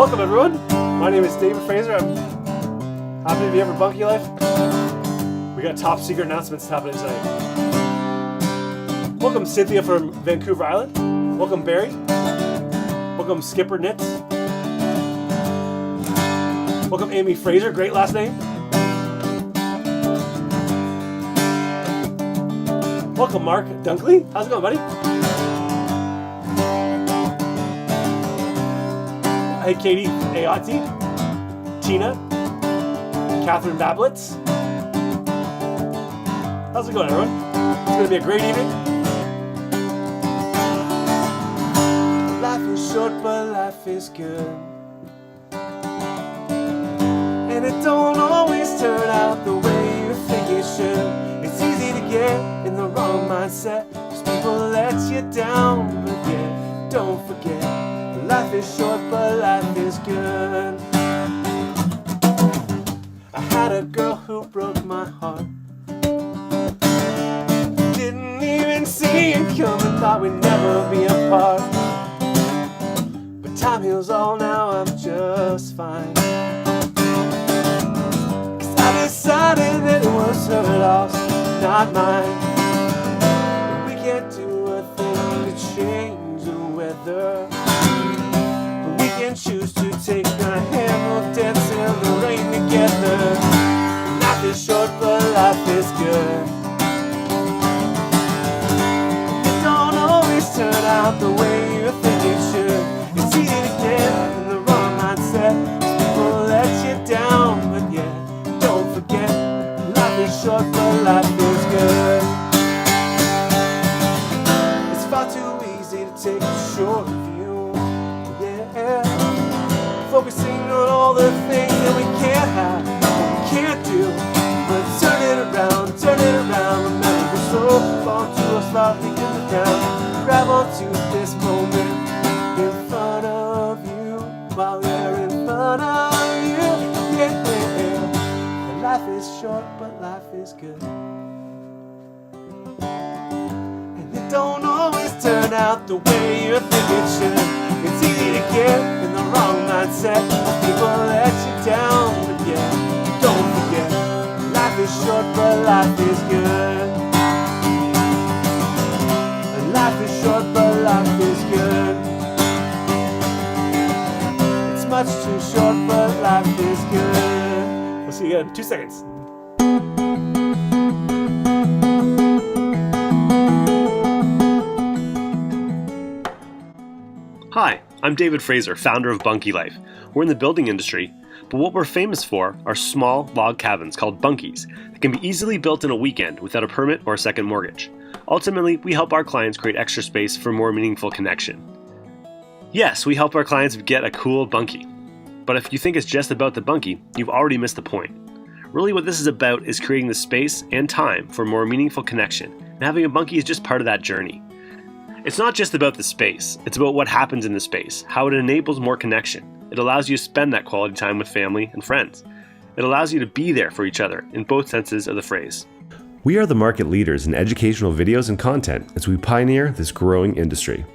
Welcome everyone. My name is David Fraser. I'm happy to be here for Bunkie Life. We got top secret announcements happening tonight. Welcome Cynthia from Vancouver Island. Welcome Barry. Welcome Skipper Knits. Welcome Amy Fraser, great last name. Welcome Mark Dunkley. How's it going, buddy? Hey Katie Aotti, Tina, Catherine Bablitz. How's it going, everyone? It's going to be a great evening. Life is short, but life is good. And it don't always turn out the way you think it should. It's easy to get in the wrong mindset, 'cause people let you down. But yeah, don't forget, life is short, but life is good. I had a girl who broke my heart. Didn't even see it coming, thought we'd never be apart. But time heals all, now I'm just fine. 'Cause I decided that it was her loss, not mine. We can't do a thing to change the weather. We can choose to take our hand, we'll dance in the rain together. Life is short, but life is good. It don't always turn out the way you think it should. It's easy to get in the wrong mindset, people let you down. But yeah, don't forget, life is short, but life is good. It's far too easy to take a short view, yeah, focusing on all the things that we can't have, we can't do. But turn it around, remember we're so far to us, start thinking it down. Grab onto this moment in front of you, while we're in front of you, yeah. And life is short, but life is good. And it don't always turn out the way you think it should. It's easy to get in the wrong mindset, people let you down. But yeah, don't forget, life is short, but life is good. And life is short, but life is good. It's much too short, but life is good. We'll see you again in 2 seconds. Hi, I'm David Fraser, founder of Bunkie Life. We're in the building industry, but what we're famous for are small log cabins called bunkies that can be easily built in a weekend without a permit or a second mortgage. Ultimately, we help our clients create extra space for more meaningful connection. Yes, we help our clients get a cool bunkie. But if you think it's just about the bunkie, you've already missed the point. Really what this is about is creating the space and time for more meaningful connection, and having a bunkie is just part of that journey. It's not just about the space, it's about what happens in the space, how it enables more connection. It allows you to spend that quality time with family and friends. It allows you to be there for each other in both senses of the phrase. We are the market leaders in educational videos and content as we pioneer this growing industry.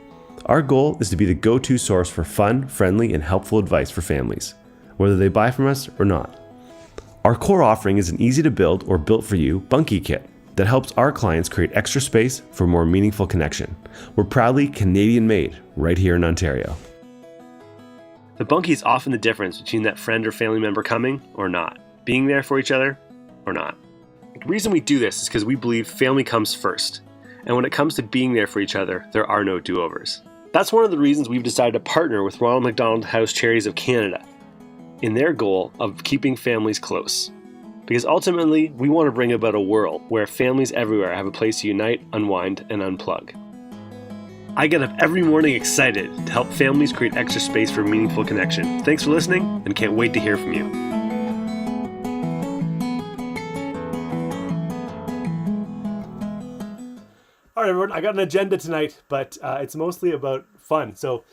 Our goal is to be the go-to source for fun, friendly, and helpful advice for families, whether they buy from us or not. Our core offering is an easy-to-build or built-for-you Bunkie Kit that helps our clients create extra space for more meaningful connection. We're proudly Canadian-made right here in Ontario. The bunkie is often the difference between that friend or family member coming or not, being there for each other or not. The reason we do this is because we believe family comes first, and when it comes to being there for each other, there are no do-overs. That's one of the reasons we've decided to partner with Ronald McDonald House Charities of Canada in their goal of keeping families close. Because ultimately, we want to bring about a world where families everywhere have a place to unite, unwind, and unplug. I get up every morning excited to help families create extra space for meaningful connection. Thanks for listening, and can't wait to hear from you. All right, everyone, I got an agenda tonight, but it's mostly about fun. So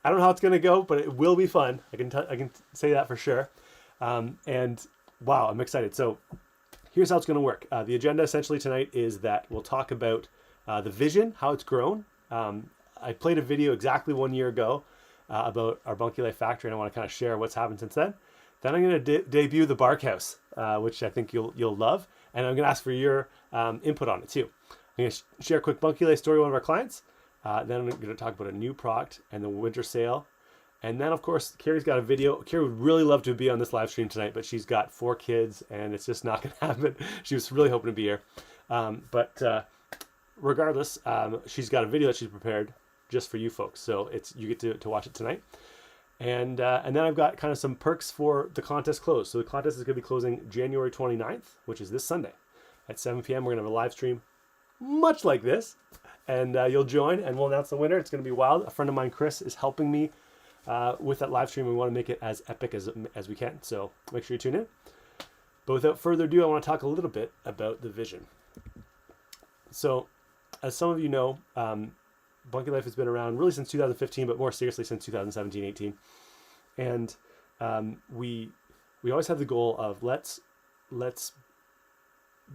I don't know how it's going to go, but it will be fun. I can say that for sure. And wow, I'm excited. So here's how it's going to work. The agenda essentially tonight is that we'll talk about the vision, how it's grown. I played a video exactly 1 year ago about our Bunkie Life factory, and I want to kind of share what's happened since then. Then I'm going to debut the Barkhouse, which I think you'll love, and I'm going to ask for your input on it too. I'm going to share a quick Bunkie Life story with one of our clients. Then I'm going to talk about a new product and the winter sale. And then, of course, Carrie's got a video. Carrie would really love to be on this live stream tonight, but she's got 4 kids, and it's just not going to happen. She was really hoping to be here. But regardless, she's got a video that she's prepared just for you folks. So you get to watch it tonight. And then I've got kind of some perks for the contest close. So the contest is going to be closing January 29th, which is this Sunday at 7 p.m. We're going to have a live stream much like this. And you'll join, and we'll announce the winner. It's going to be wild. A friend of mine, Chris, is helping me with that live stream. We want to make it as epic as we can. So make sure you tune in. But without further ado, I want to talk a little bit about the vision. So as some of you know, Bunkie Life has been around really since 2015, but more seriously since 2017-18. And we always have the goal of let's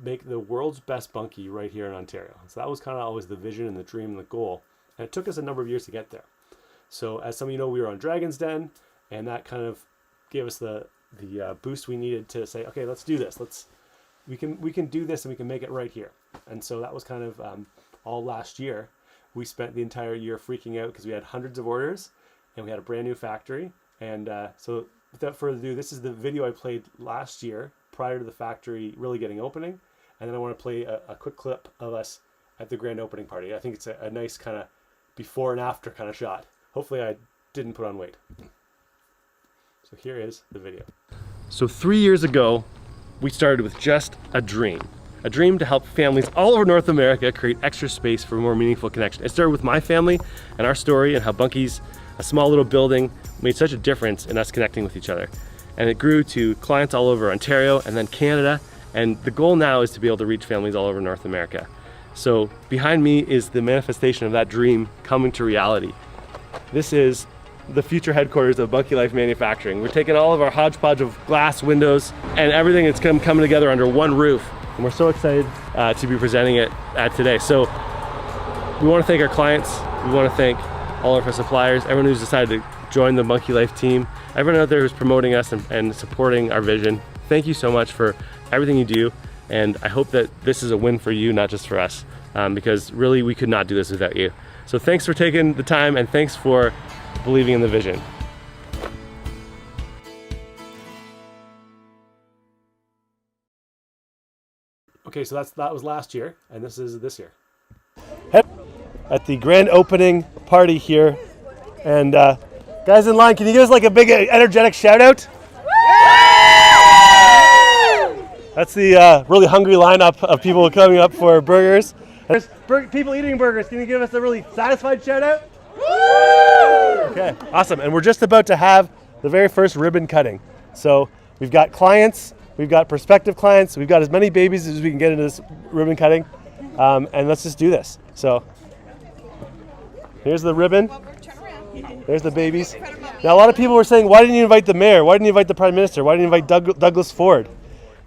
make the world's best bunkie right here in Ontario. So that was kind of always the vision and the dream and the goal. And it took us a number of years to get there. So as some of you know, we were on Dragon's Den, and that kind of gave us the boost we needed to say, okay, let's do this. We can do this, and we can make it right here. And so that was kind of all last year. We spent the entire year freaking out because we had hundreds of orders, and we had a brand new factory. And so without further ado, this is the video I played last year prior to the factory really getting opening. And then I want to play a quick clip of us at the grand opening party. I think it's a nice kind of before and after kind of shot. Hopefully I didn't put on weight. So here is the video. So 3 years ago, we started with just a dream to help families all over North America create extra space for more meaningful connection. It started with my family and our story and how Bunkie's, a small little building, made such a difference in us connecting with each other. And it grew to clients all over Ontario and then Canada. And the goal now is to be able to reach families all over North America. So behind me is the manifestation of that dream coming to reality. This is the future headquarters of Bunkie Life Manufacturing. We're taking all of our hodgepodge of glass windows and everything that's coming together under one roof. And we're so excited to be presenting it today. So we want to thank our clients. We want to thank all of our suppliers, everyone who's decided to join the Bunkie Life team, everyone out there who's promoting us and supporting our vision. Thank you so much for everything you do. And I hope that this is a win for you, not just for us, because really we could not do this without you. So thanks for taking the time, and thanks for believing in the vision. Okay, so that was last year, and this is this year. At the grand opening party here, and guys in line, can you give us like a big energetic shout out? That's the really hungry lineup of people coming up for burgers. There's people eating burgers. Can you give us a really satisfied shout out? Okay, awesome. And we're just about to have the very first ribbon cutting. So we've got clients, we've got prospective clients, we've got as many babies as we can get into this ribbon cutting. And let's just do this. So here's the ribbon. There's the babies. Now a lot of people were saying, why didn't you invite the mayor? Why didn't you invite the prime minister? Why didn't you invite Douglas Ford?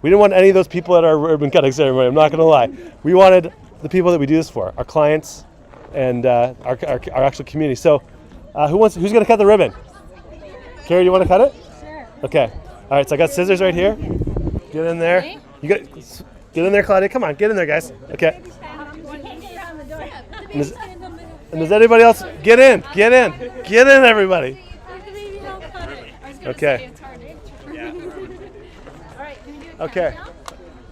We didn't want any of those people at our ribbon cutting ceremony, I'm not gonna lie. We wanted the people that we do this for, our clients and our actual community. So who's gonna cut the ribbon? Carrie, you wanna cut it? Sure. Okay, all right, so I got scissors right here. Get in there. Get in there, Claudia, come on, get in there, guys. Okay. And does anybody else, get in, everybody. Okay. Okay.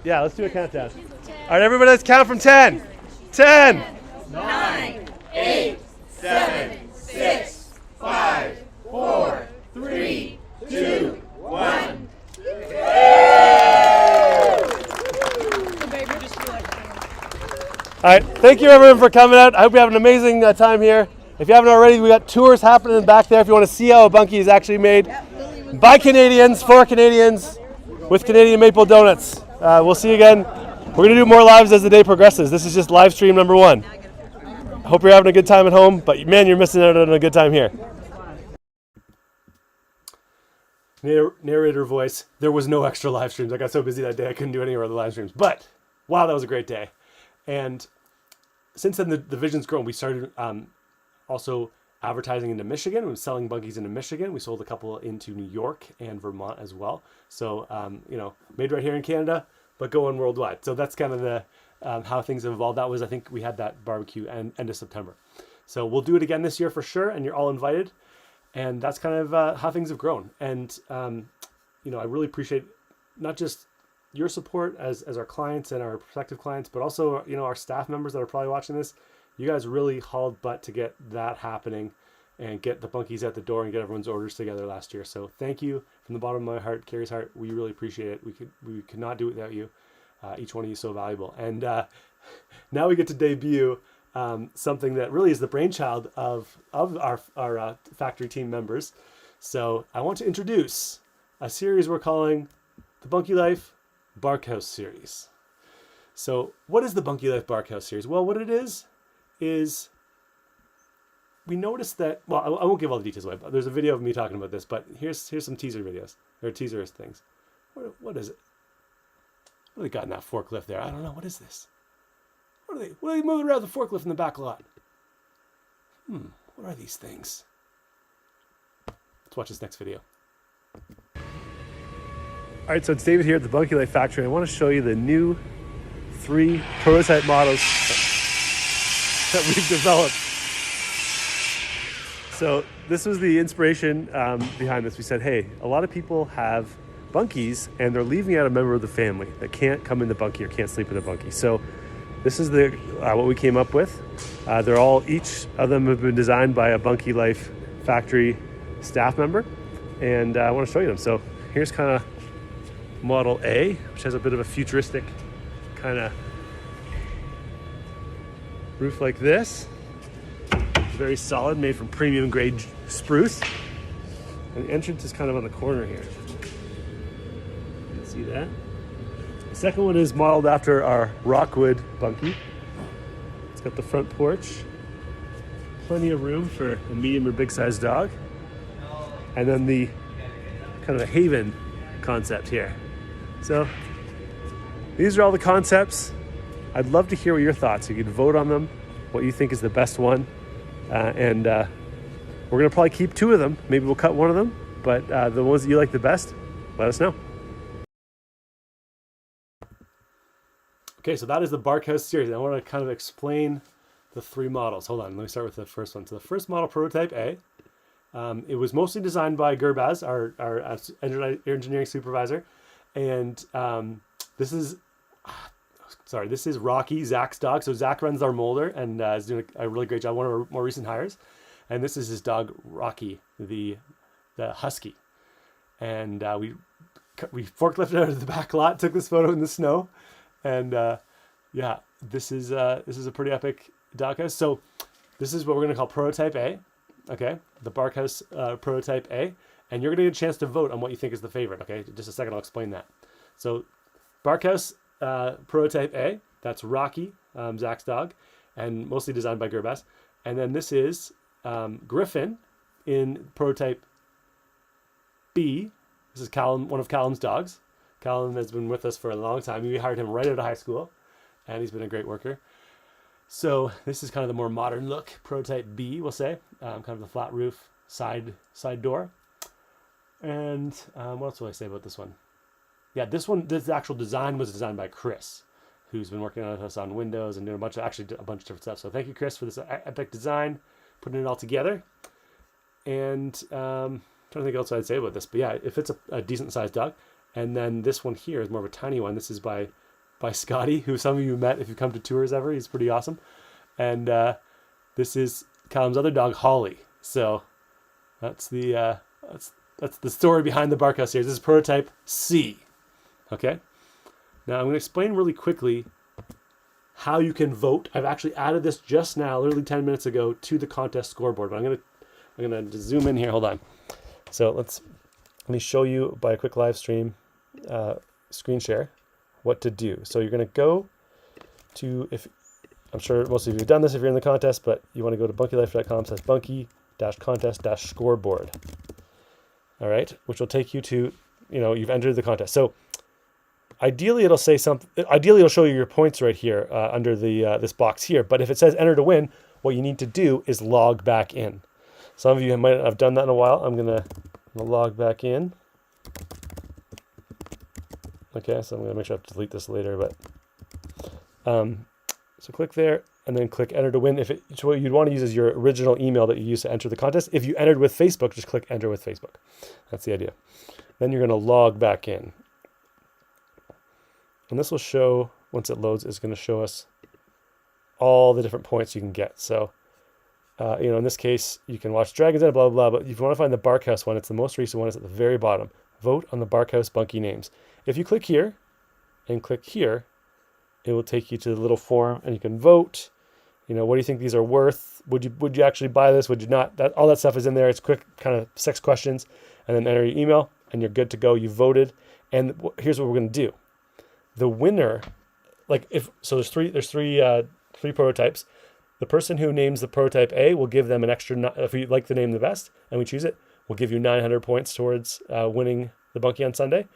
Yeah, let's do a countdown. All right, everybody, let's count from 10. 10. 9, 8, 7, 6, 5, 4, 3, 2, 1. All right, thank you everyone for coming out. I hope you have an amazing time here. If you haven't already, we got tours happening back there if you want to see how a bunkie is actually made by Canadians, for Canadians, with Canadian maple donuts. We'll see you again. We're going to do more lives as the day progresses. This is just live stream number 1. I hope you're having a good time at home, but man, you're missing out on a good time here. Narrator voice. There was no extra live streams. I got so busy that day I couldn't do any other live streams. But wow, that was a great day. And since then, the vision's grown. We started also advertising into Michigan. We're selling bunkies into Michigan. We sold a couple into New York and Vermont as well. So, made right here in Canada, but going worldwide. So that's kind of the how things have evolved. That was, I think we had that barbecue end of September. So we'll do it again this year for sure, and you're all invited. And that's kind of how things have grown. And, I really appreciate not just your support as our clients and our prospective clients, but also, our staff members that are probably watching this. You guys really hauled butt to get that happening and get the bunkies at the door and get everyone's orders together last year. So thank you from the bottom of my heart, Carrie's heart. We really appreciate it. We could not do it without you. Each one of you is so valuable. And now we get to debut something that really is the brainchild of our factory team members. So I want to introduce a series we're calling the Bunkie Life Barkhouse Series. So what is the Bunkie Life Barkhouse Series? Well, what it is we noticed that, well, I won't give all the details away, but there's a video of me talking about this, but here's some teaser videos, or teaser things. What is it? What do they got in that forklift there? I don't know. What is this? What are they moving around the forklift in the back lot? What are these things? Let's watch this next video. All right, so it's David here at the Bunkie Life Factory. I want to show you the new 3 prototype models that we've developed. So this was the inspiration behind this. We said, hey, a lot of people have bunkies and they're leaving out a member of the family that can't come in the bunkie or can't sleep in the bunkie. So this is what we came up with. Each of them have been designed by a Bunkie Life Factory staff member, and I want to show you them. So here's kind of Model A, which has a bit of a futuristic kind of roof like this. Very solid, made from premium grade spruce. And the entrance is kind of on the corner here. You can see that. The second one is modeled after our Rockwood bunkie. It's got the front porch, plenty of room for a medium or big sized dog. And then the kind of a haven concept here. So these are all the concepts. I'd love to hear what your thoughts. You could vote on them, what you think is the best one. And we're going to probably keep 2 of them. Maybe we'll cut one of them, but the ones that you like the best, let us know. Okay, so that is the Barkhouse series. I want to kind of explain the 3 models. Hold on, let me start with the first one. So the first model, Prototype A, it was mostly designed by Gurbaz, our engineering supervisor. And this is Rocky, Zach's dog. So Zach runs our molder and is doing a really great job, one of our more recent hires. And this is his dog, Rocky, the husky. And we forklifted out of the back lot, took this photo in the snow. And this is a pretty epic doghouse. So this is what we're going to call Prototype A. Okay, the Barkhouse Prototype A. And you're going to get a chance to vote on what you think is the favorite. Okay, just a second, I'll explain that. So Barkhouse Prototype A, that's Rocky, Zach's dog, and mostly designed by Gurbaz. And then this is Griffin in Prototype B. This is Callum, one of Callum's dogs. Callum has been with us for a long time. We hired him right out of high school, and he's been a great worker. So this is kind of the more modern look, Prototype B, we'll say. Kind of the flat roof, side door. And what else will I say about this one? Yeah, this actual design was designed by Chris, who's been working on us on Windows and doing a bunch of different stuff. So thank you, Chris, for this epic design, putting it all together. And I'm trying to think what else I'd say about this. But yeah, if it's a decent sized dog. And then this one here is more of a tiny one. This is by Scotty, who some of you met if you come to tours ever. He's pretty awesome. And this is Callum's other dog, Holly. So that's the story behind the Barkhouse series. This is Prototype C. Okay. Now I'm going to explain really quickly how you can vote. I've actually added this just now, literally 10 minutes ago, to the contest scoreboard. But I'm going to zoom in here. Hold on. So let me show you by a quick live stream screen share what to do. So you're going to go to, I'm sure most of you have done this if you're in the contest, but you want to go to bunkielife.com/bunkie-contest-scoreboard. All right, which will take you to, you've entered the contest. So ideally it'll say something. Ideally it'll show you your points right here under the this box here. But if it says enter to win, what you need to do is log back in. Some of you might have done that in a while. I'm gonna log back in. Okay, so I'm gonna make sure I have to delete this later, but so click there and then click enter to win. So what you'd want to use is your original email that you used to enter the contest. If you entered with Facebook, just click enter with Facebook. That's the idea. Then you're gonna log back in. And this will show, once it loads, it's gonna show us all the different points you can get. So in this case, you can watch Dragons Den, blah, blah, blah. But if you want to find the Barkhouse one, it's the most recent one. It's at the very bottom. Vote on the Barkhouse Bunkie names. If you click here and click here, it will take you to the little form and you can vote. What do you think these are worth? Would you actually buy this? Would you not? All that stuff is in there. It's quick kind of 6 questions, and then enter your email and you're good to go. You voted. And here's what we're going to do. The winner, there's three prototypes. The person who names the prototype A will give them an extra, if we like the name the best and we choose it, we'll give you 900 points towards winning the Bunkie on Sunday.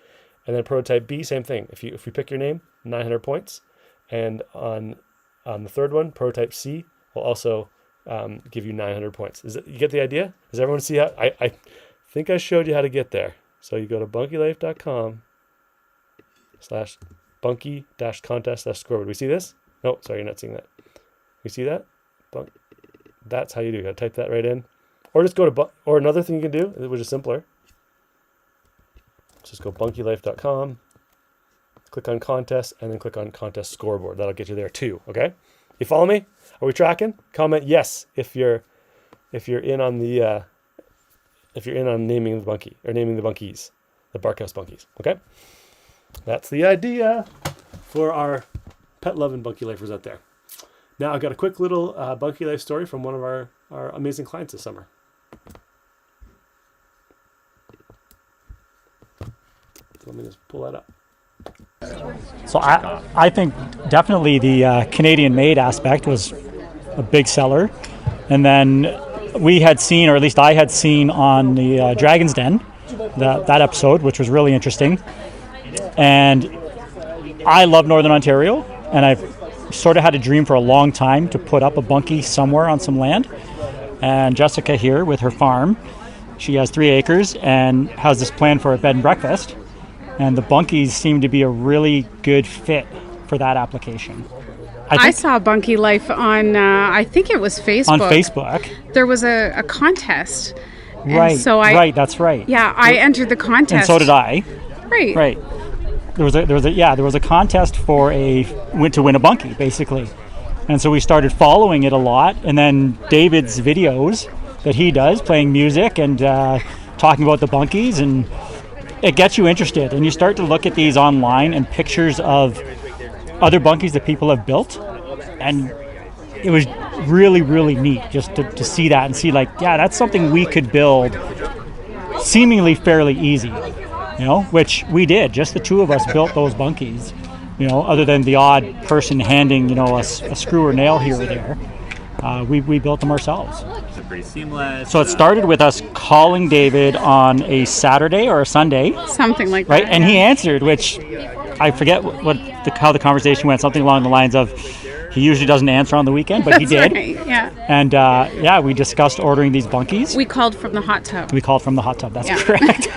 And then prototype B, same thing. If we pick your name, 900 points. And on the third one, prototype C will also give you 900 points. You get the idea? Does everyone see how? I think I showed you how to get there. So you go to bunkielife.com/bunkie-contest/scoreboard. We see this? No, sorry, you're not seeing that. You see that? That's how you do it. You gotta type that right in. Or just go to, or another thing you can do, which is simpler. Just go bunkielife.com, click on contest, and then click on contest scoreboard. That'll get you there too, okay? You follow me? Are we tracking? Comment yes if you're in on the naming the Bunkie, or naming the Bunkies, the Barkhouse Bunkies, okay? That's the idea for our pet loving Bunkie lifers out there. Now I've got a quick little Bunkie Life story from one of our amazing clients this summer. So let me just pull that up. So I think definitely the Canadian-made aspect was a big seller. And then we had seen, or at least I had seen on the Dragon's Den, that episode, which was really interesting. And I love Northern Ontario, and I've sort of had a dream for a long time to put up a bunkie somewhere on some land. And Jessica here with her farm, she has 3 acres and has this plan for a bed and breakfast. And the bunkies seem to be a really good fit for that application. I saw Bunkie Life on, I think it was Facebook. On Facebook. There was a contest. Right, so right, that's right. Yeah, I entered the contest. And so did I. Right. Right. There was a contest to win a bunkie, basically. And so we started following it a lot. And then David's videos that he does, playing music and talking about the bunkies, and it gets you interested. And you start to look at these online and pictures of other bunkies that people have built. And it was really, really neat just to see that and see that's something we could build seemingly fairly easy. Which we did. Just the 2 of us built those bunkies, other than the odd person handing, a screw or nail here or there. We built them ourselves. It's pretty seamless. So it started with us calling David on a Saturday or a Sunday. Something like right? that. And he answered, which I forget how the conversation went, something along the lines of, he usually doesn't answer on the weekend, but he did. Right, yeah. And we discussed ordering these bunkies. We called from the hot tub. That's correct.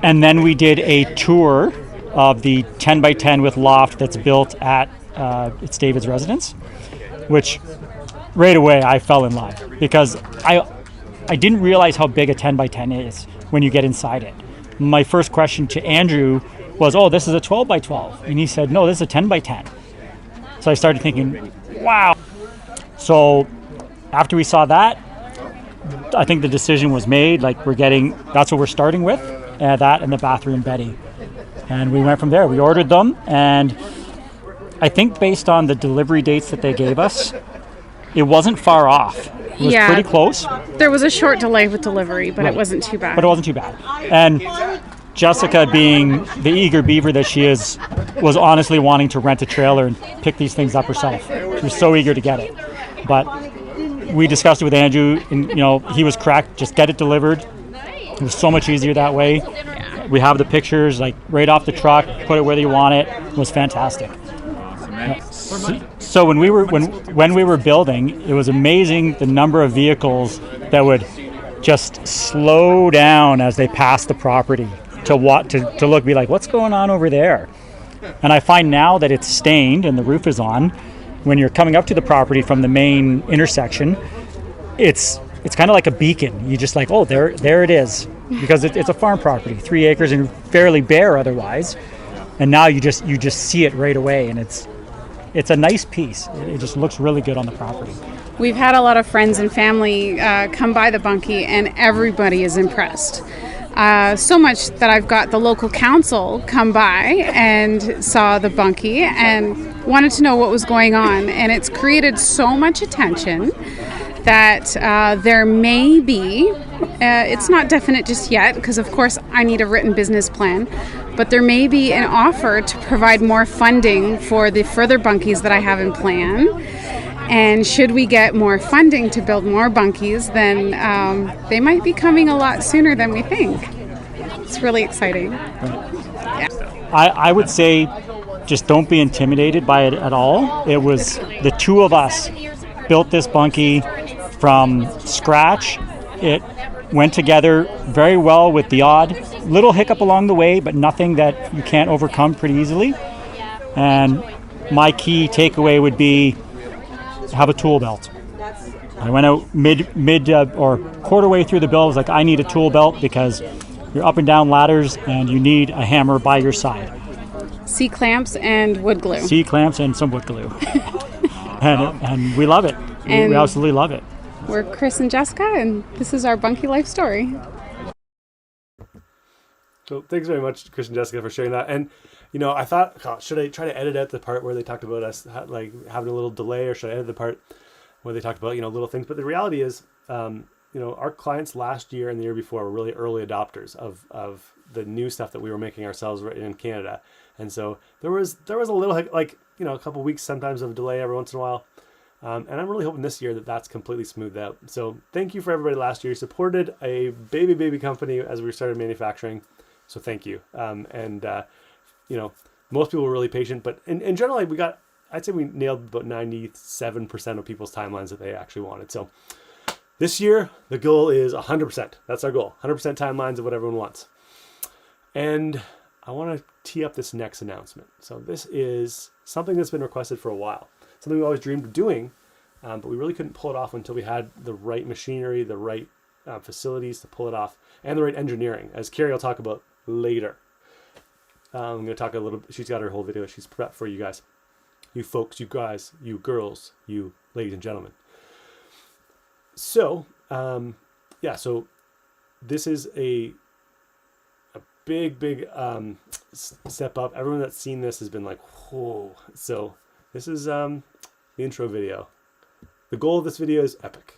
And then we did a tour of the 10x10 with loft that's built at it's David's residence, which right away I fell in love because I didn't realize how big a 10x10 is when you get inside it. My first question to Andrew was, oh, this is a 12x12. And he said, no, this is a 10x10. So I started thinking, wow. So after we saw that, I think the decision was made, that's what we're starting with, that and the bathroom bedding. And we went from there. We ordered them, and I think based on the delivery dates that they gave us, it wasn't far off. It was pretty close. There was a short delay with delivery, but it wasn't too bad. And Jessica, being the eager beaver that she is, was honestly wanting to rent a trailer and pick these things up herself. She was so eager to get it. But we discussed it with Andrew, and he was correct. Just get it delivered. It was so much easier that way. We have the pictures right off the truck, put it where you want it. It was fantastic. Awesome. So when we were building, it was amazing the number of vehicles that would just slow down as they passed the property to look, be like, what's going on over there? And I find now that it's stained and the roof is on, when you're coming up to the property from the main intersection, it's kind of like a beacon. You just like, oh, there it is, because it's a farm property, 3 acres and fairly bare otherwise. And now you just see it right away, and it's a nice piece. It just looks really good on the property. We've had a lot of friends and family come by the Bunkie, and everybody is impressed. So much that I've got the local council come by and saw the Bunkie and wanted to know what was going on. And it's created so much attention that there may be, it's not definite just yet, because of course I need a written business plan, but there may be an offer to provide more funding for the further bunkies that I have in plan. And should we get more funding to build more bunkies, then they might be coming a lot sooner than we think. It's really exciting. Yeah. I would say just don't be intimidated by it at all. It was the two of us built this bunkie from scratch. It went together very well with the odd little hiccup along the way, but nothing that you can't overcome pretty easily. And my key takeaway would be have a tool belt. I went out mid or quarter way through the build. I was like, I need a tool belt because you're up and down ladders and you need a hammer by your side. C-clamps and wood glue. C-clamps and some wood glue. and we love it. We absolutely love it. We're Chris and Jessica, and this is our Bunkie life story. So thanks very much, Chris and Jessica, for sharing that. And I thought, should I try to edit out the part where they talked about us like having a little delay, or should I edit the part where they talked about little things? But the reality is, our clients last year and the year before were really early adopters of the new stuff that we were making ourselves in Canada, and so there was a little a couple weeks sometimes of delay every once in a while. And I'm really hoping this year that's completely smoothed out. So thank you for everybody last year. You supported a baby company as we started manufacturing. So thank you. Most people were really patient, but in general, I'd say we nailed about 97% of people's timelines that they actually wanted. So this year, the goal is 100%. That's our goal. 100% timelines of what everyone wants. And I want to tee up this next announcement. So this is something that's been requested for a while. Something we always dreamed of doing, but we really couldn't pull it off until we had the right machinery, the right facilities to pull it off, and the right engineering, as Carrie will talk about later. I'm going to talk a little bit. She's got her whole video she's prepped for you guys. You folks, you guys, you girls, you ladies and gentlemen. So, so this is a big step up. Everyone that's seen this has been like, whoa. So this is the intro video. The goal of this video is epic.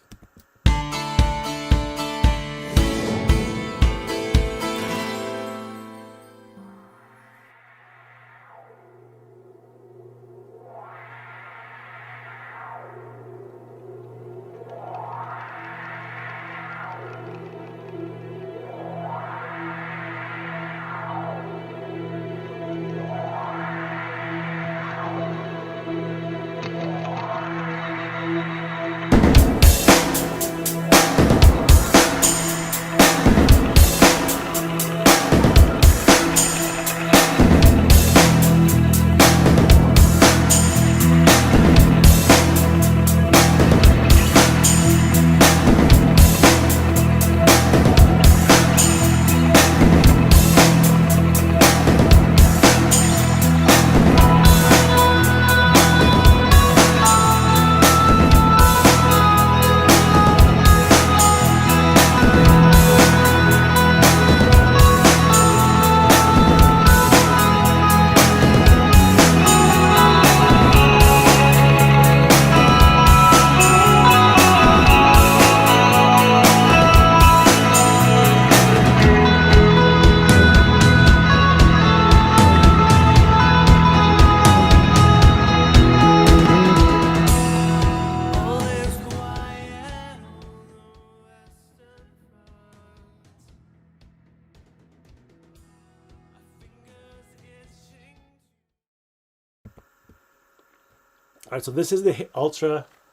All right, so this is the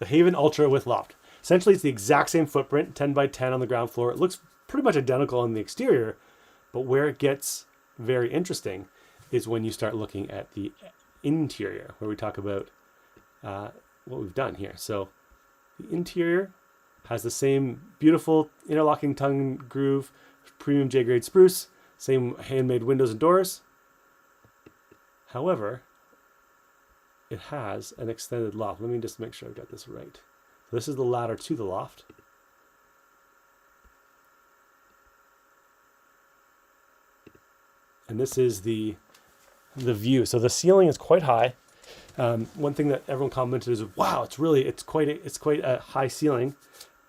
Haven Ultra with loft. Essentially, it's the exact same footprint, 10 by 10 on the ground floor. It looks pretty much identical on the exterior, but where it gets very interesting is when you start looking at the interior, where we talk about what we've done here. So the interior has the same beautiful interlocking tongue groove, premium J-grade spruce, same handmade windows and doors. However, it has an extended loft. Let me just make sure I've got this right. So this is the ladder to the loft. And this is the view. So the ceiling is quite high. One thing that everyone commented is, wow, it's quite a high ceiling.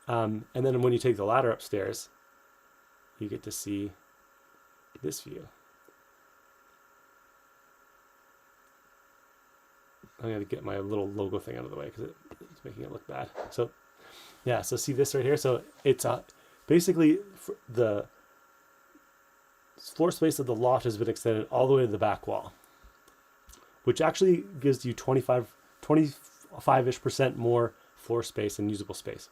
And then when you take the ladder upstairs, you get to see this view. I'm going to get my little logo thing out of the way because it's making it look bad. So yeah, so see this right here. So it's basically the floor space of the loft has been extended all the way to the back wall, which actually gives you 25-ish% more floor space and usable space.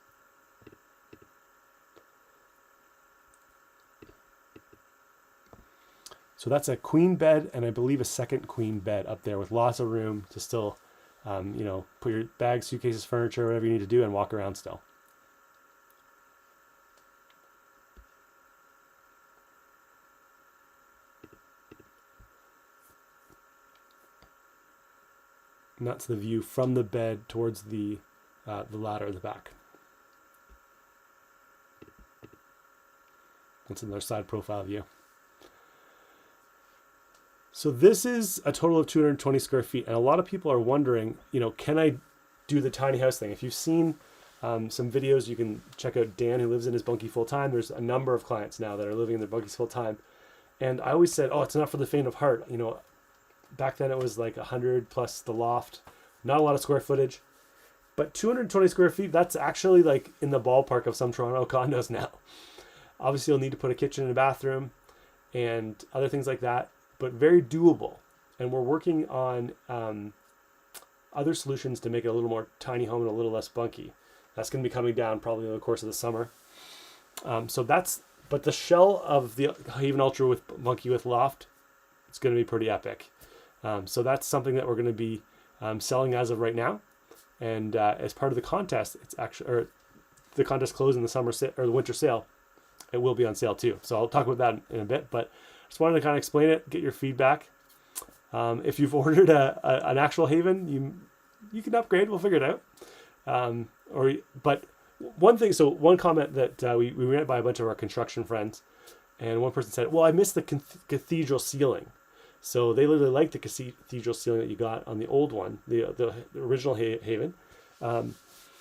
So that's a queen bed, and I believe a second queen bed up there with lots of room to still, put your bags, suitcases, furniture, whatever you need to do, and walk around still. And that's the view from the bed towards the ladder at the back. That's another side profile view. So this is a total of 220 square feet. And a lot of people are wondering, can I do the tiny house thing? If you've seen some videos, you can check out Dan, who lives in his bunkie full time. There's a number of clients now that are living in their bunkies full time. And I always said, it's not for the faint of heart. Back then it was like 100 plus the loft, not a lot of square footage, but 220 square feet, that's actually like in the ballpark of some Toronto condos now. Obviously you'll need to put a kitchen and a bathroom and other things like that, but very doable. And we're working on other solutions to make it a little more tiny home and a little less bunky. That's going to be coming down probably over the course of the summer. But the shell of the Haven Ultra with Bunkie with loft, it's going to be pretty epic. So that's something that we're going to be selling as of right now. And as part of the contest, the contest closed in the summer or the winter sale. It will be on sale too. So I'll talk about that in a bit, but just wanted to kind of explain it, get your feedback. If you've ordered an actual Haven, you can upgrade. We'll figure it out. But one comment that we ran it by a bunch of our construction friends, and one person said, "Well, I missed the cathedral ceiling." So they literally like the cathedral ceiling that you got on the old one, the original Haven.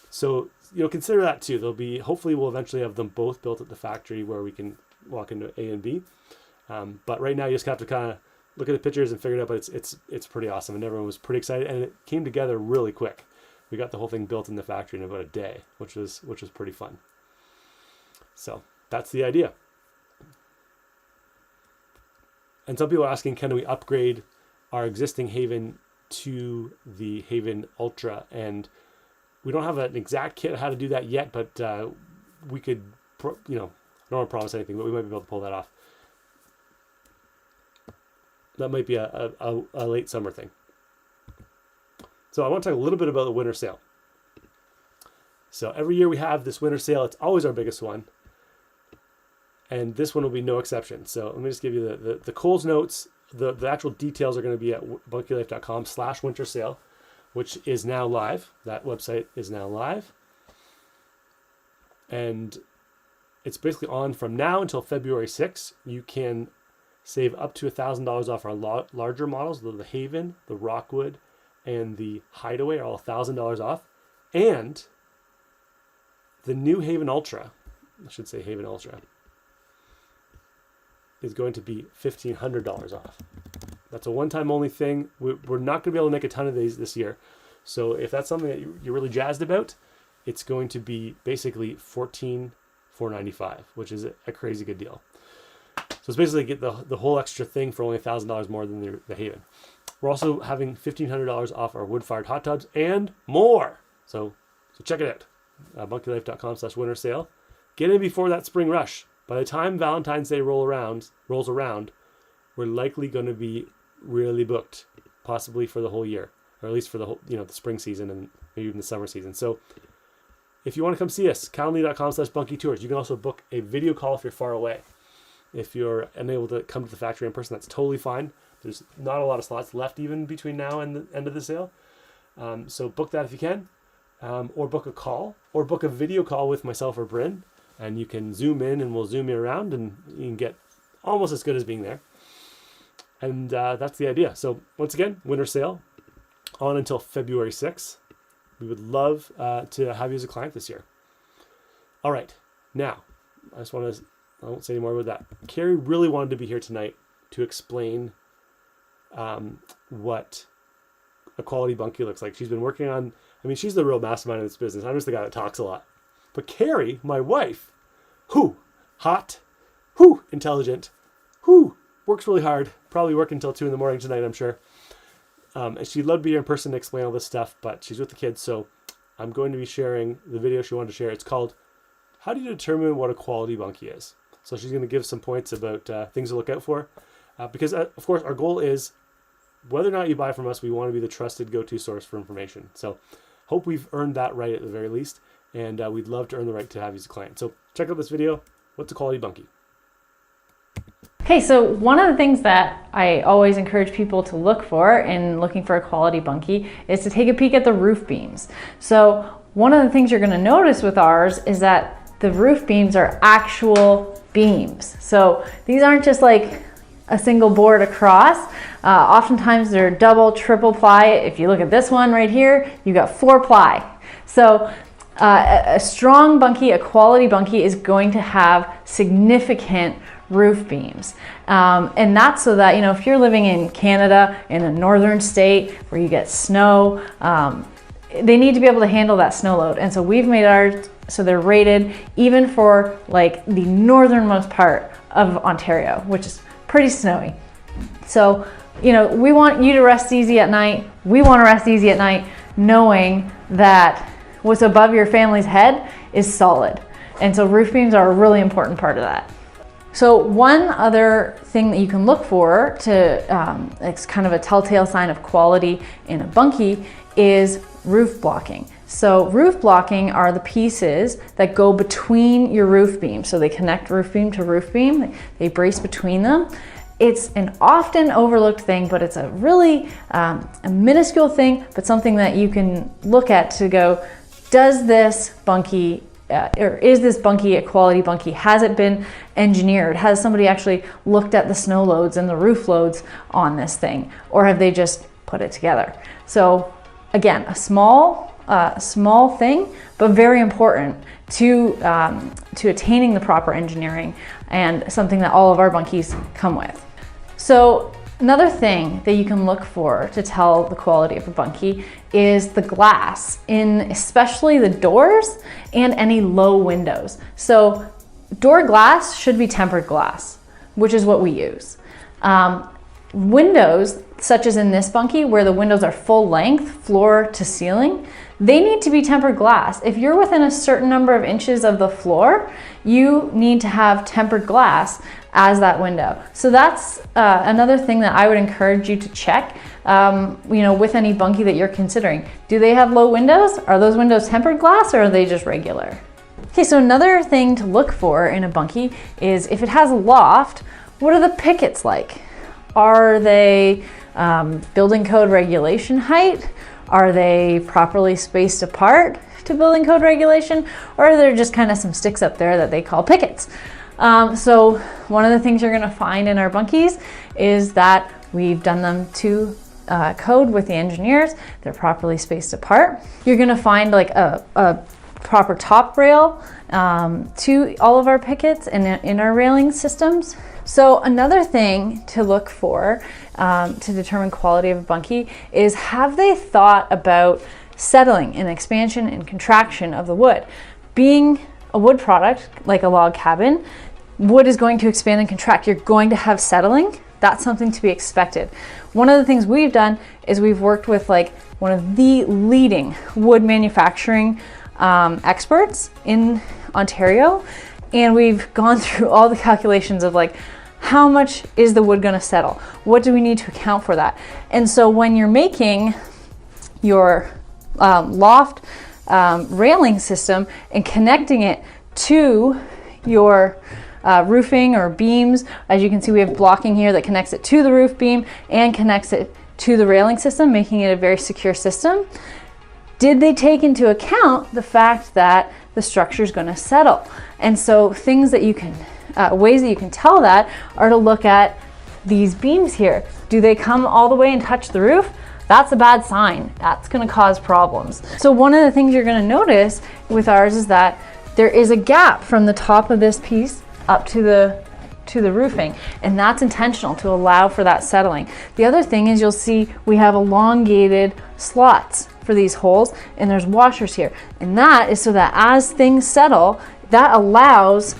So consider that too. Hopefully we'll eventually have them both built at the factory where we can walk into A and B. But right now you just have to kind of look at the pictures and figure it out. But it's pretty awesome, and everyone was pretty excited, and it came together really quick. We got the whole thing built in the factory in about a day, which was pretty fun. So that's the idea. And some people are asking, can we upgrade our existing Haven to the Haven Ultra? And we don't have an exact kit how to do that yet, but we could, I don't want to promise anything, but we might be able to pull that off. That might be a late summer thing. So I want to talk a little bit about the winter sale. So every year we have this winter sale. It's always our biggest one. And this one will be no exception. So let me just give you the Kohl's notes. The actual details are going to be at bunkielife.com/winter sale, which is now live. That website is now live. And it's basically on from now until February 6th. You can save up to $1,000 off our larger models. The Haven, the Rockwood, and the Hideaway are all $1,000 off. And the new Haven Ultra, I should say Haven Ultra, is going to be $1,500 off. That's a one-time only thing. We're not going to be able to make a ton of these this year. So if that's something that you're really jazzed about, it's going to be basically $14,495, which is a crazy good deal. So it's basically get the whole extra thing for only $1,000 more than the Haven. We're also having $1,500 off our wood-fired hot tubs and more. So check it out. BunkieLife.com/winter sale. Get in before that spring rush. By the time Valentine's Day rolls around, we're likely going to be really booked, possibly for the whole year, or at least for the whole, the spring season and maybe even the summer season. So if you want to come see us, calendly.com/bunkietours. You can also book a video call if you're far away. If you're unable to come to the factory in person, that's totally fine. There's not a lot of slots left even between now and the end of the sale. So book that if you can, or book a call, or book a video call with myself or Bryn, and you can zoom in and we'll zoom you around and you can get almost as good as being there. And that's the idea. So once again, winter sale on until February 6th. We would love to have you as a client this year. All right. Now, I won't say any more about that. Carrie really wanted to be here tonight to explain what a quality bunkie looks like. She's been working on, she's the real mastermind of this business. I'm just the guy that talks a lot. But Carrie, my wife, hot, intelligent, works really hard, probably working until 2 a.m. tonight, I'm sure. And she'd love to be here in person to explain all this stuff, but she's with the kids, so I'm going to be sharing the video she wanted to share. It's called, How Do You Determine What a Quality Bunkie Is? So she's going to give some points about things to look out for. Because, of course, our goal is, whether or not you buy from us, we want to be the trusted go-to source for information. So hope we've earned that right at the very least, and we'd love to earn the right to have you as a client. So check out this video. What's a quality bunkie? Okay, so one of the things that I always encourage people to look for in looking for a quality bunkie is to take a peek at the roof beams. So one of the things you're going to notice with ours is that the roof beams are actual beams. So these aren't just like a single board across. Oftentimes they're double, triple ply. If you look at this one right here, you got 4 ply. So a strong bunkie, a quality bunkie, is going to have significant roof beams. And that's so that, if you're living in Canada, in a northern state where you get snow, they need to be able to handle that snow load. And so we've made ours so they're rated even for like the northernmost part of Ontario, which is pretty snowy. So, we want you to rest easy at night. We want to rest easy at night knowing that what's above your family's head is solid. And so roof beams are a really important part of that. So one other thing that you can look for to, it's kind of a telltale sign of quality in a bunkie, is roof blocking. So roof blocking are the pieces that go between your roof beams. So they connect roof beam to roof beam, they brace between them. It's an often overlooked thing, but it's a really a minuscule thing, but something that you can look at to go, does this bunkie or is this bunkie a quality bunkie? Has it been engineered? Has somebody actually looked at the snow loads and the roof loads on this thing? Or have they just put it together? So again, a small thing, but very important to attaining the proper engineering, and something that all of our bunkies come with. So another thing that you can look for to tell the quality of a bunkie is the glass, in especially the doors and any low windows. So door glass should be tempered glass, which is what we use. Windows, such as in this bunkie, where the windows are full length, floor to ceiling, they need to be tempered glass. If you're within a certain number of inches of the floor, you need to have tempered glass as that window. So that's another thing that I would encourage you to check, with any bunkie that you're considering. Do they have low windows? Are those windows tempered glass, or are they just regular? Okay, so another thing to look for in a bunkie is if it has a loft, what are the pickets like? Are they building code regulation height? Are they properly spaced apart to building code regulation? Or are there just kind of some sticks up there that they call pickets? So one of the things you're going to find in our bunkies is that we've done them to code with the engineers. They're properly spaced apart. You're going to find like a proper top rail to all of our pickets and in our railing systems. So another thing to look for to determine quality of a bunkie is, have they thought about settling and expansion and contraction of the wood? Being a wood product like a log cabin, wood is going to expand and contract. You're going to have settling. That's something to be expected. one of the things we've done is we've worked with like one of the leading wood manufacturing experts in Ontario, and we've gone through all the calculations of like, how much is the wood going to settle? What do we need to account for that? And so when you're making your loft railing system and connecting it to your roofing or beams, as you can see we have blocking here that connects it to the roof beam and connects it to the railing system, making it a very secure system. Did they take into account the fact that the structure is going to settle? And so things that you can, ways that you can tell that are to look at these beams here. Do they come all the way and touch the roof? That's a bad sign. That's going to cause problems. So one of the things you're going to notice with ours is that there is a gap from the top of this piece up to the roofing, and that's intentional to allow for that settling. The other thing is you'll see we have elongated slots for these holes, and there's washers here, and that is so that as things settle, that allows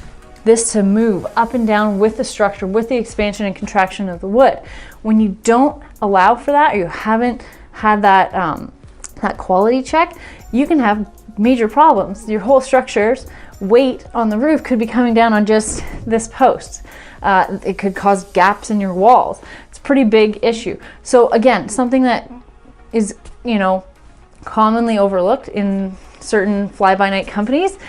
this to move up and down with the structure, with the expansion and contraction of the wood. When you don't allow for that, or you haven't had that that quality check, you can have major problems. Your whole structure's weight on the roof could be coming down on just this post. It could cause gaps in your walls. It's a pretty big issue. So again, something that is, you know, commonly overlooked in certain fly-by-night companies,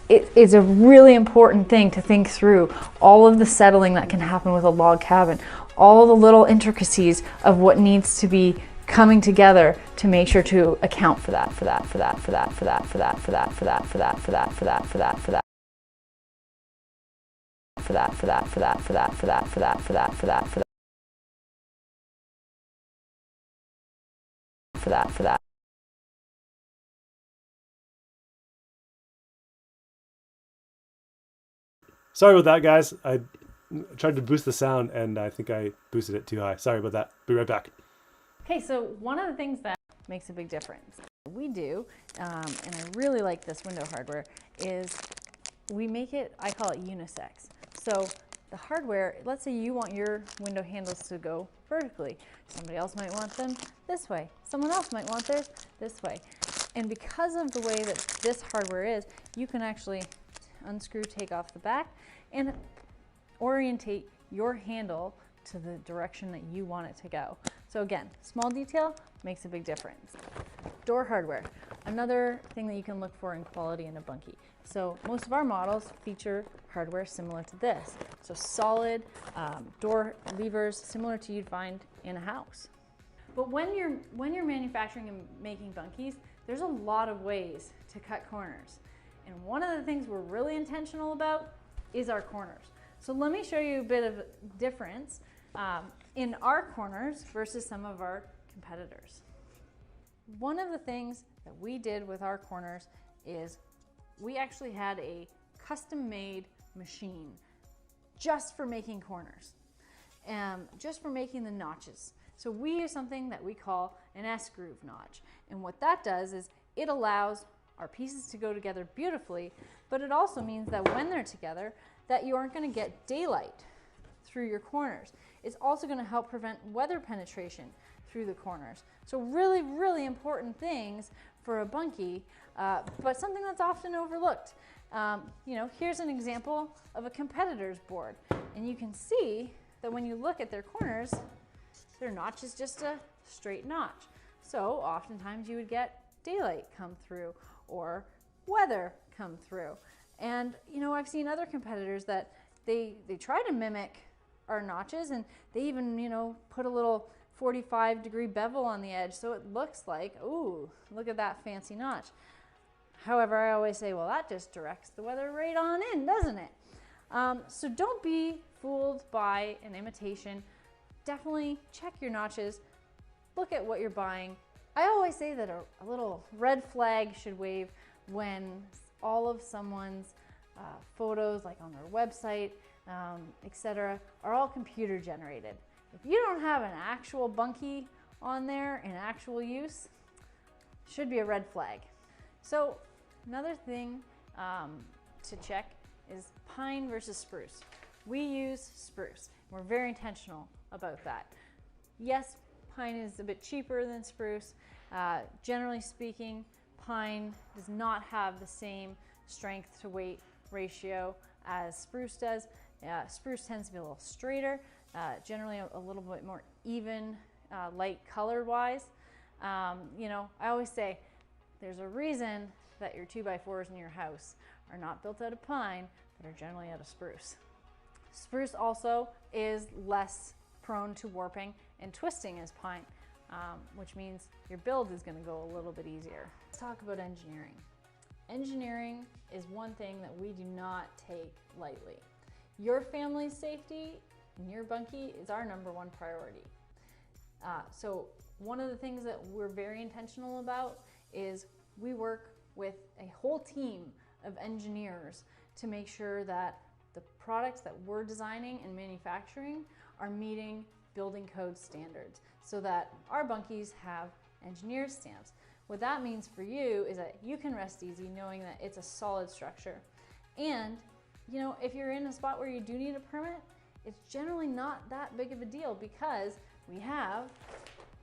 it is a really important thing to think through. All of the settling that can happen with a log cabin, all the little intricacies of what needs to be coming together to make sure to account for that, for that, for that, for that, for that, for that, for that, for that, for that, for that, for that, for that, for that. For that, for that, for that, for that, for that, for that, for that, for that, for that, for that, for that. Sorry about that, guys. I tried to boost the sound and I think I boosted it too high. Sorry about that. Be right back. Okay, so one of the things that makes a big difference we do, and I really like this window hardware, is we make it, I call it unisex. So the hardware, let's say you want your window handles to go vertically. Somebody else might want them this way. Someone else might want theirs this way. And because of the way that this hardware is, you can actually unscrew, take off the back, and orientate your handle to the direction that you want it to go. So again, small detail makes a big difference. Door hardware, another thing that you can look for in quality in a bunkie. So most of our models feature hardware similar to this. So solid door levers, similar to you'd find in a house. But when you're manufacturing and making bunkies, there's a lot of ways to cut corners. And one of the things we're really intentional about is our corners. So let me show you a bit of difference in our corners versus some of our competitors. One of the things that we did with our corners is we actually had a custom-made machine just for making corners, just for making the notches. So we use something that we call an S-groove notch. And what that does is it allows our pieces to go together beautifully, but it also means that when they're together, that you aren't going to get daylight through your corners. It's also going to help prevent weather penetration through the corners. So really, really important things for a bunkie, but something that's often overlooked. You know, here's an example of a competitor's board, and you can see that when you look at their corners, their notch is just a straight notch. So oftentimes you would get daylight come through or weather come through. And you know, I've seen other competitors that they try to mimic our notches, and they even, you know, put a little 45-degree bevel on the edge so it looks like, ooh, look at that fancy notch. However, I always say, well, that just directs the weather right on in, doesn't it? So don't be fooled by an imitation. Definitely check your notches, look at what you're buying. I always say that a little red flag should wave when all of someone's photos, like on their website, etc., are all computer generated. If you don't have an actual bunkie on there in actual use, should be a red flag. So another thing to check is pine versus spruce. We use spruce. We're very intentional about that. Yes, pine is a bit cheaper than spruce. Generally speaking, pine does not have the same strength to weight ratio as spruce does. Spruce tends to be a little straighter, generally a little bit more even, light color wise. I always say there's a reason that your 2x4s in your house are not built out of pine, but are generally out of spruce. Spruce also is less prone to warping and twisting as pine, which means your build is going to go a little bit easier. Let's talk about engineering. Engineering is one thing that we do not take lightly. Your family's safety and your bunkie is our #1 priority. So one of the things that we're very intentional about is we work with a whole team of engineers to make sure that the products that we're designing and manufacturing are meeting building code standards so that our bunkies have engineer stamps. What that means for you is that you can rest easy knowing that it's a solid structure. And if you're in a spot where you do need a permit, it's generally not that big of a deal because we have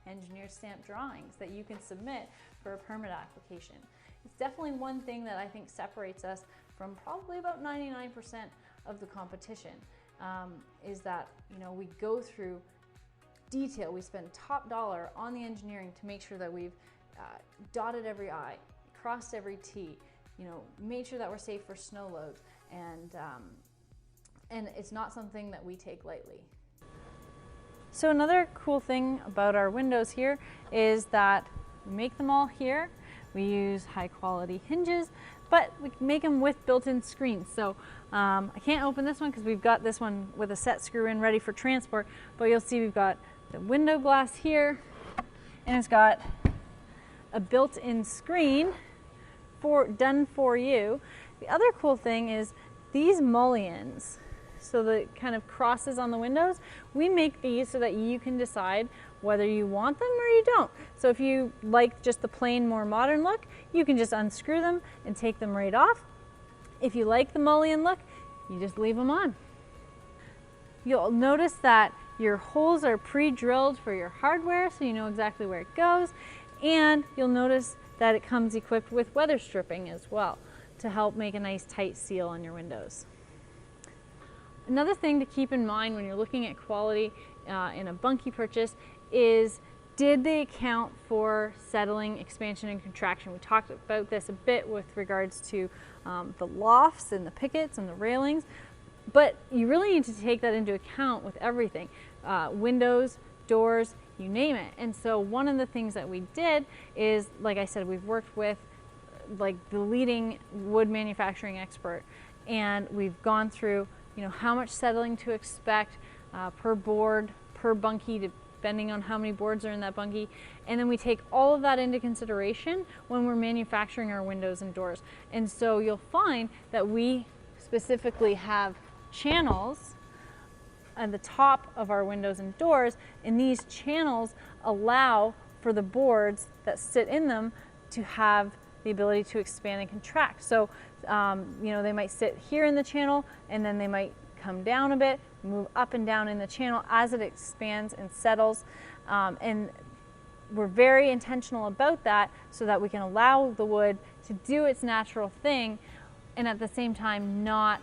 engineer stamp drawings that you can submit for a permit application. It's definitely one thing that I think separates us from probably about 99% of the competition, is that we go through detail. We spend top dollar on the engineering to make sure that we've dotted every I, crossed every T, made sure that we're safe for snow loads, and it's not something that we take lightly. So another cool thing about our windows here is that we make them all here. We use high quality hinges, but we can make them with built-in screens. So I can't open this one because we've got this one with a set screw in ready for transport, but you'll see we've got the window glass here, and it's got a built-in screen done for you. The other cool thing is these mullions, so the kind of crosses on the windows, we make these so that you can decide whether you want them or you don't. So if you like just the plain, more modern look, you can just unscrew them and take them right off. If you like the mullion look, you just leave them on. You'll notice that your holes are pre-drilled for your hardware, so you know exactly where it goes. And you'll notice that it comes equipped with weather stripping as well to help make a nice tight seal on your windows. Another thing to keep in mind when you're looking at quality in a bunkie purchase is, did they account for settling, expansion, and contraction? We talked about this a bit with regards to the lofts and the pickets and the railings, but you really need to take that into account with everything. Windows, doors, you name it. And so one of the things that we did is, like I said, we've worked with the leading wood manufacturing expert, and we've gone through how much settling to expect per board, per bunkie, depending on how many boards are in that bunkie. And then we take all of that into consideration when we're manufacturing our windows and doors. And so you'll find that we specifically have channels at the top of our windows and doors, and these channels allow for the boards that sit in them to have the ability to expand and contract. So they might sit here in the channel, and then they might come down a bit, move up and down in the channel as it expands and settles. And we're very intentional about that so that we can allow the wood to do its natural thing and at the same time not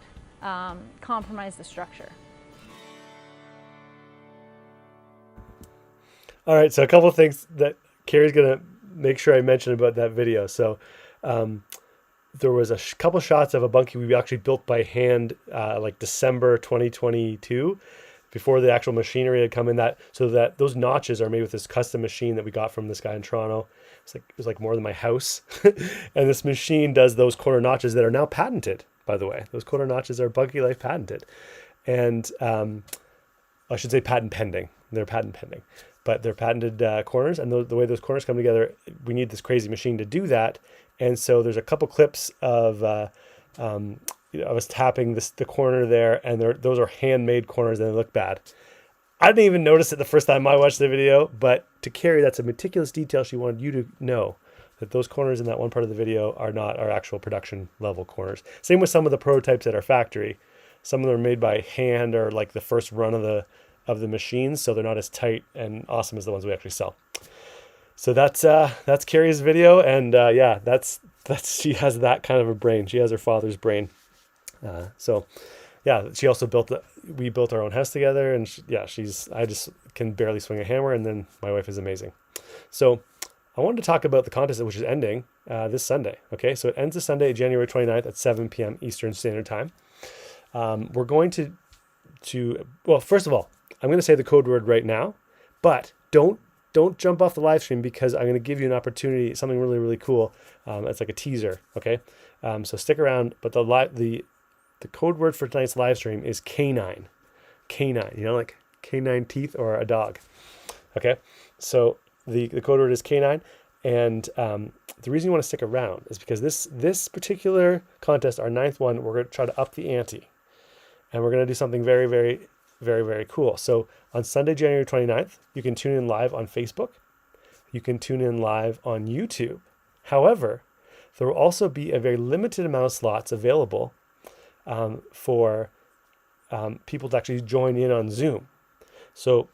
compromise the structure. All right, so a couple of things that Carrie's going to make sure I mention about that video. So there was a couple shots of a bunkie we actually built by hand like December 2022, before the actual machinery had come in. So that those notches are made with this custom machine that we got from this guy in Toronto. It was like more than my house. And this machine does those corner notches that are now patented, by the way. Those corner notches are Bunkie Life patented. And I should say patent pending. They're patent pending. But they're patented corners, and the way those corners come together, we need this crazy machine to do that. And so there's a couple clips of us tapping the corner there, and those are handmade corners, and they look bad. I didn't even notice it the first time I watched the video, but to Carrie, that's a meticulous detail she wanted you to know, that those corners in that one part of the video are not our actual production level corners. Same with some of the prototypes at our factory. Some of them are made by hand, or like the first run of of the machines, so they're not as tight and awesome as the ones we actually sell. So that's Carrie's video, and yeah, that's she has that kind of a brain. She has her father's brain. So yeah, she also we built our own house together, and I just can barely swing a hammer, and then my wife is amazing. So I wanted to talk about the contest, which is ending this Sunday. Okay, so it ends this Sunday, January 29th at 7 p.m. Eastern Standard Time. We're going to well, first of all, I'm going to say the code word right now, but don't jump off the live stream, because I'm going to give you an opportunity, something really, really cool. It's like a teaser. Okay, so stick around. But the code word for tonight's live stream is canine. Canine, like canine teeth or a dog. Okay, so the code word is canine, and the reason you want to stick around is because this particular contest, our 9th one, we're going to try to up the ante, and we're going to do something very, very, very, very cool. So on Sunday, January 29th, you can tune in live on Facebook. You can tune in live on YouTube. However, there will also be a very limited amount of slots available for people to actually join in on Zoom. So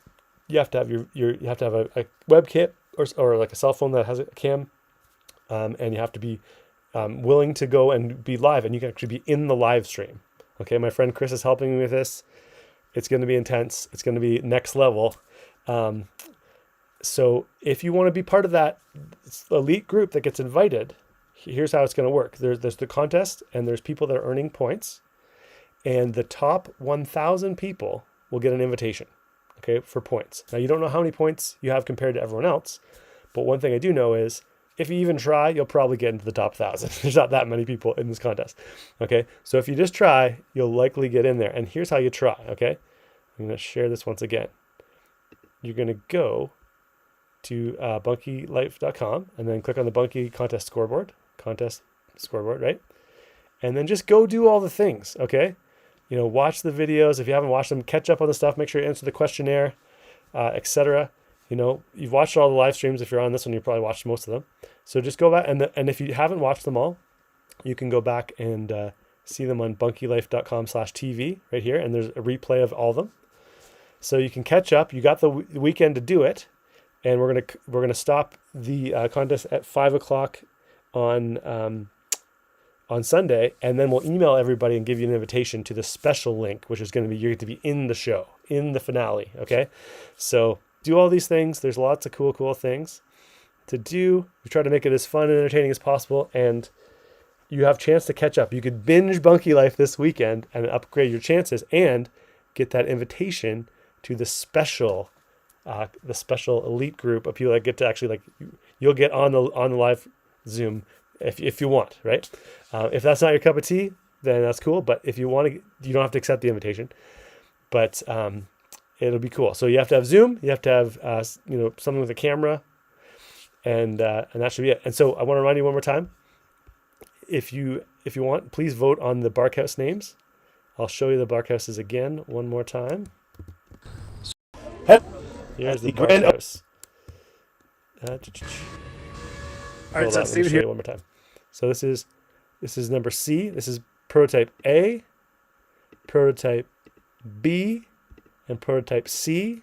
you have to have you have to have a web kit or like a cell phone that has a cam, and you have to be willing to go and be live, and you can actually be in the live stream. Okay, my friend Chris is helping me with this. It's going to be intense. It's going to be next level. So if you want to be part of that elite group that gets invited, here's how it's going to work. There's the contest, and there's people that are earning points, and the top 1,000 people will get an invitation, okay, for points. Now, you don't know how many points you have compared to everyone else, but one thing I do know is if you even try, you'll probably get into the top 1,000. There's not that many people in this contest, okay? So if you just try, you'll likely get in there. And here's how you try, okay? I'm going to share this once again. You're going to go to bunkielife.com and then click on the Bunkie contest scoreboard, right? And then just go do all the things, okay? Watch the videos. If you haven't watched them, catch up on the stuff. Make sure you answer the questionnaire, etc. You've watched all the live streams. If you're on this one, you probably watched most of them. So just go back, and if you haven't watched them all, you can go back and see them on bunkielife.com/TV right here, and there's a replay of all of them. So you can catch up. You got the weekend to do it, and we're gonna stop the contest at 5:00 on Sunday, and then we'll email everybody and give you an invitation to the special link, which is going to be you're going to be in the show, in the finale. Okay, so do all these things. There's lots of cool things to do. We try to make it as fun and entertaining as possible, and you have a chance to catch up. You could binge Bunkie Life this weekend and upgrade your chances and get that invitation to the special elite group of people that get to actually you'll get on the live Zoom if you want, right? If that's not your cup of tea, then that's cool. But if you want to, you don't have to accept the invitation. But it'll be cool. So you have to have Zoom. You have to have something with a camera, and that should be it. And so I want to remind you one more time. If you want, please vote on the Barkhouse names. I'll show you the Barkhouses again one more time. Here's the Barkhouse. All right, so Steve here one more time. So this is number C. This is prototype A, prototype B, and prototype C.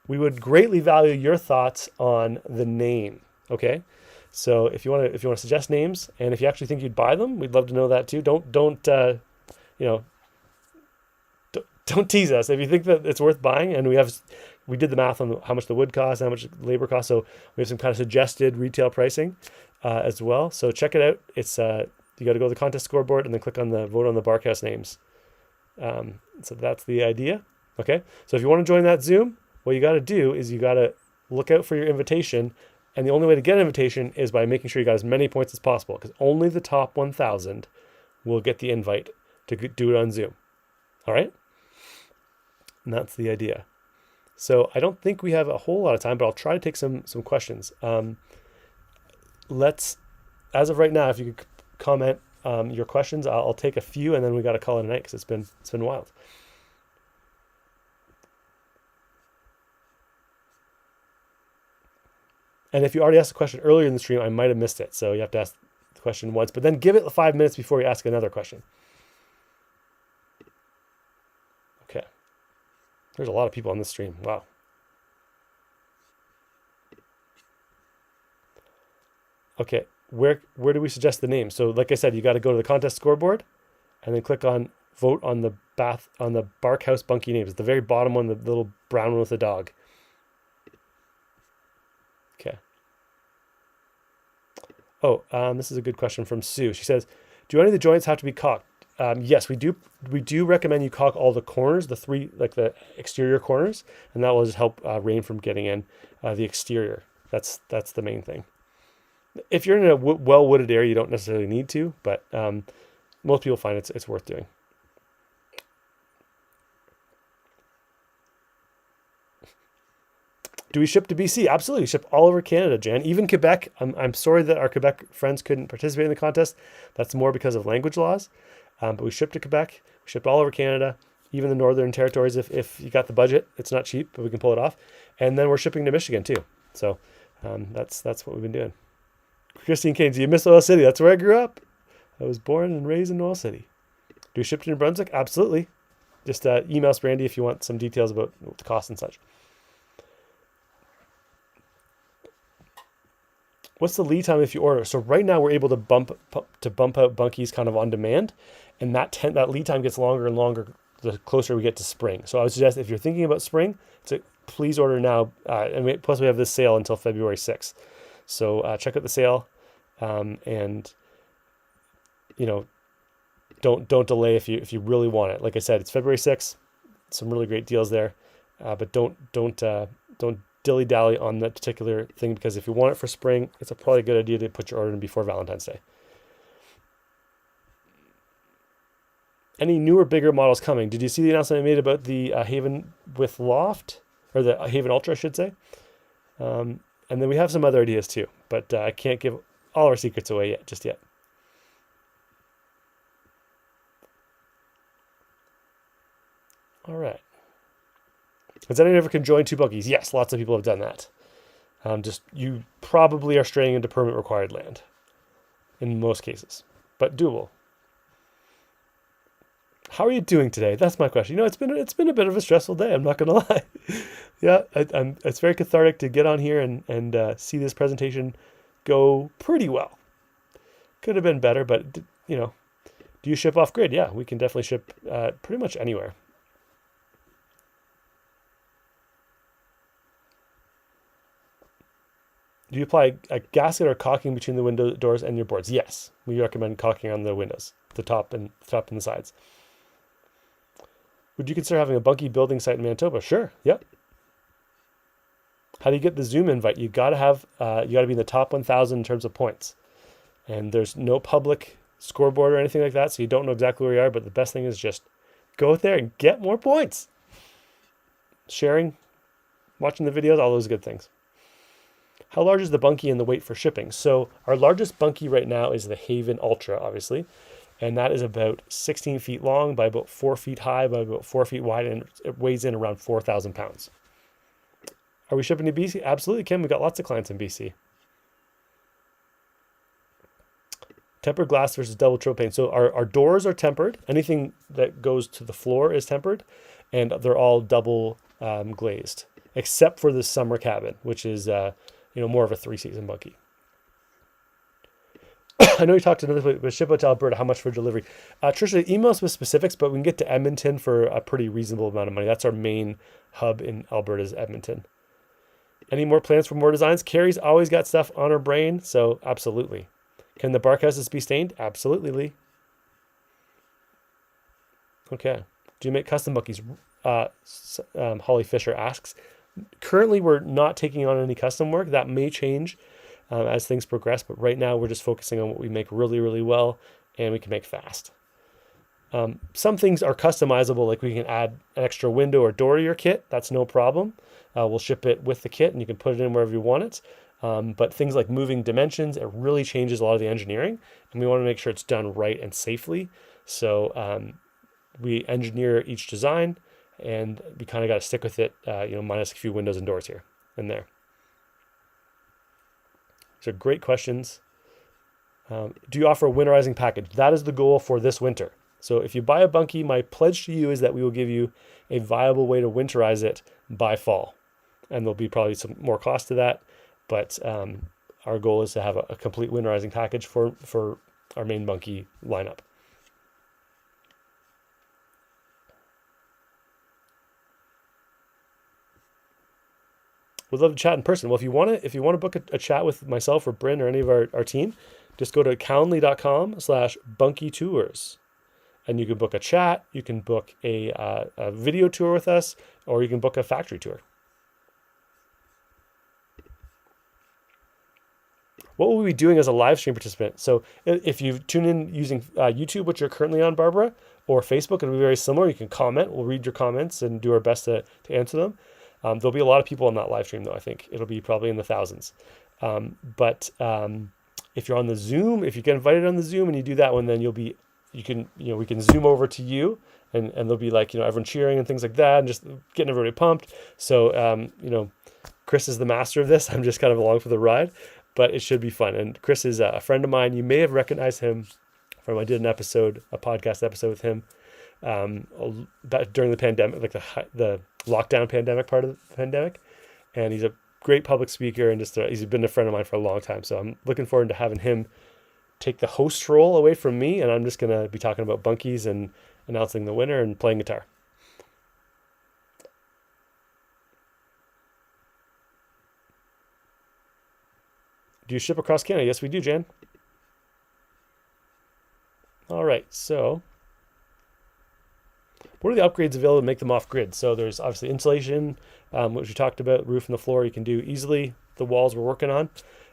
We would greatly value your thoughts on the name. Okay, so if you want to suggest names, and if you actually think you'd buy them, we'd love to know that too. Don't tease us. If you think that it's worth buying, and we did the math on how much the wood costs, how much labor costs, so we have some kind of suggested retail pricing as well. So check it out. It's you got to go to the contest scoreboard and then click on the vote on the Barkhouse names. So that's the idea. Okay. So if you want to join that Zoom, what you got to do is you got to look out for your invitation, and the only way to get an invitation is by making sure you got as many points as possible, because only the top 1,000 will get the invite to do it on Zoom. All right. And that's the idea. So I don't think we have a whole lot of time, but I'll try to take some questions. As of right now, if you could comment your questions, I'll take a few, and then we got to call it a night because it's been wild. And if you already asked a question earlier in the stream, I might have missed it. So you have to ask the question once, but then give it 5 minutes before you ask another question. Okay. There's a lot of people on this stream. Wow. Okay, where do we suggest the name? So like I said, you got to go to the contest scoreboard and then click on vote on the Barkhouse Bunkie names. It's the very bottom one, the little brown one with the dog. Okay. Oh, this is a good question from Sue. She says, do any of the joints have to be caulked? Yes, we do. We do recommend you caulk all the corners, the three, like the exterior corners, and that will just help rain from getting in the exterior. That's the main thing. If you're in a well-wooded area, you don't necessarily need to, but most people find it's worth doing. Do we ship to BC? Absolutely. We ship all over Canada, Jan. Even Quebec. I'm sorry that our Quebec friends couldn't participate in the contest. That's more because of language laws. But we ship to Quebec. We shipped all over Canada, even the Northern Territories. If you got the budget, it's not cheap, but we can pull it off. And then we're shipping to Michigan too. So that's what we've been doing. Christine Keynes, you miss Oil City. That's where I grew up. I was born and raised in Oil City. Do we ship to New Brunswick? Absolutely. Just email us, Brandy, if you want some details about the cost and such. What's the lead time if you order? So right now we're able to bump out bunkies kind of on demand, and that lead time gets longer and longer the closer we get to spring. So I would suggest if you're thinking about spring, please order now. Plus we have this sale until February 6th. So check out the sale, and don't delay if you really want it. Like I said, it's February 6th. Some really great deals there, but don't dilly-dally on that particular thing, because if you want it for spring, it's probably a good idea to put your order in before Valentine's Day. Any newer, bigger models coming? Did you see the announcement I made about the Haven with Loft, or the Haven Ultra, I should say? And then we have some other ideas too, but I can't give all our secrets away just yet. All right. Has anyone ever conjoined two bunkies? Yes, lots of people have done that. You probably are straying into permit required land in most cases, but doable. How are you doing today? That's my question. It's been a bit of a stressful day. I'm not going to lie. Yeah, it's very cathartic to get on here and see this presentation go pretty well. Could have been better, but do you ship off grid? Yeah, we can definitely ship pretty much anywhere. Do you apply a gasket or caulking between the window doors and your boards? Yes, we recommend caulking on the windows, the top and the sides. Would you consider having a bunkie building site in Manitoba? Sure. Yep. How do you get the Zoom invite? You got to be in the top 1,000 in terms of points, and there's no public scoreboard or anything like that, so you don't know exactly where you are. But the best thing is just go out there and get more points. Sharing, watching the videos, all those good things. How large is the bunkie and the weight for shipping? So our largest bunkie right now is the Haven Ultra, obviously. And that is about 16 feet long by about 4 feet high by about 4 feet wide. And it weighs in around 4,000 pounds. Are we shipping to BC? Absolutely, Kim. We've got lots of clients in BC. Tempered glass versus double tropane. So our doors are tempered. Anything that goes to the floor is tempered. And they're all double glazed. Except for the summer cabin, which is more of a 3-season bunkie. I know you talked to another place, but ship out to Alberta, how much for delivery? Tricia, email us with specifics, but we can get to Edmonton for a pretty reasonable amount of money. That's our main hub in Alberta is Edmonton. Any more plans for more designs? Carrie's always got stuff on her brain, so absolutely. Can the barkhouses be stained? Absolutely, Lee. Okay. Do you make custom bunkies? Holly Fisher asks. Currently, we're not taking on any custom work. That may change as things progress, but right now we're just focusing on what we make really, really well and we can make fast. Some things are customizable, like we can add an extra window or door to your kit. That's no problem. We'll ship it with the kit and you can put it in wherever you want it. But things like moving dimensions, it really changes a lot of the engineering, and we want to make sure it's done right and safely. So we engineer each design, and we kind of got to stick with it, minus a few windows and doors here and there. So great questions. Do you offer a winterizing package? That is the goal for this winter. So if you buy a bunkie, my pledge to you is that we will give you a viable way to winterize it by fall. And there'll be probably some more cost to that, but our goal is to have a complete winterizing package for our main bunkie lineup. We'd love to chat in person. Well, if you want to book a chat with myself or Bryn or any of our team, just go to calendly.com/bunkie tours. And you can book a chat, you can book a video tour with us, or you can book a factory tour. What will we be doing as a live stream participant? So if you tune in using YouTube, which you're currently on, Barbara, or Facebook, it'll be very similar. You can comment. We'll read your comments and do our best to answer them. There'll be a lot of people on that live stream, though. I think it'll be probably in the thousands. But if you're on the Zoom, if you get invited on the Zoom and you do that one, then we can zoom over to you, and there'll be like, everyone cheering and things like that, and just getting everybody pumped. So Chris is the master of this. I'm just kind of along for the ride, but it should be fun. And Chris is a friend of mine. You may have recognized him from, I did a podcast episode with him during the pandemic, like the lockdown pandemic part of the pandemic. And he's a great public speaker, and he's been a friend of mine for a long time. So I'm looking forward to having him take the host role away from me, and I'm just going to be talking about bunkies and announcing the winner and playing guitar. Do you ship across Canada? Yes, we do, Jan. All right, so what are the upgrades available to make them off-grid? So there's obviously insulation, which we talked about, roof and the floor you can do easily. The walls we're working on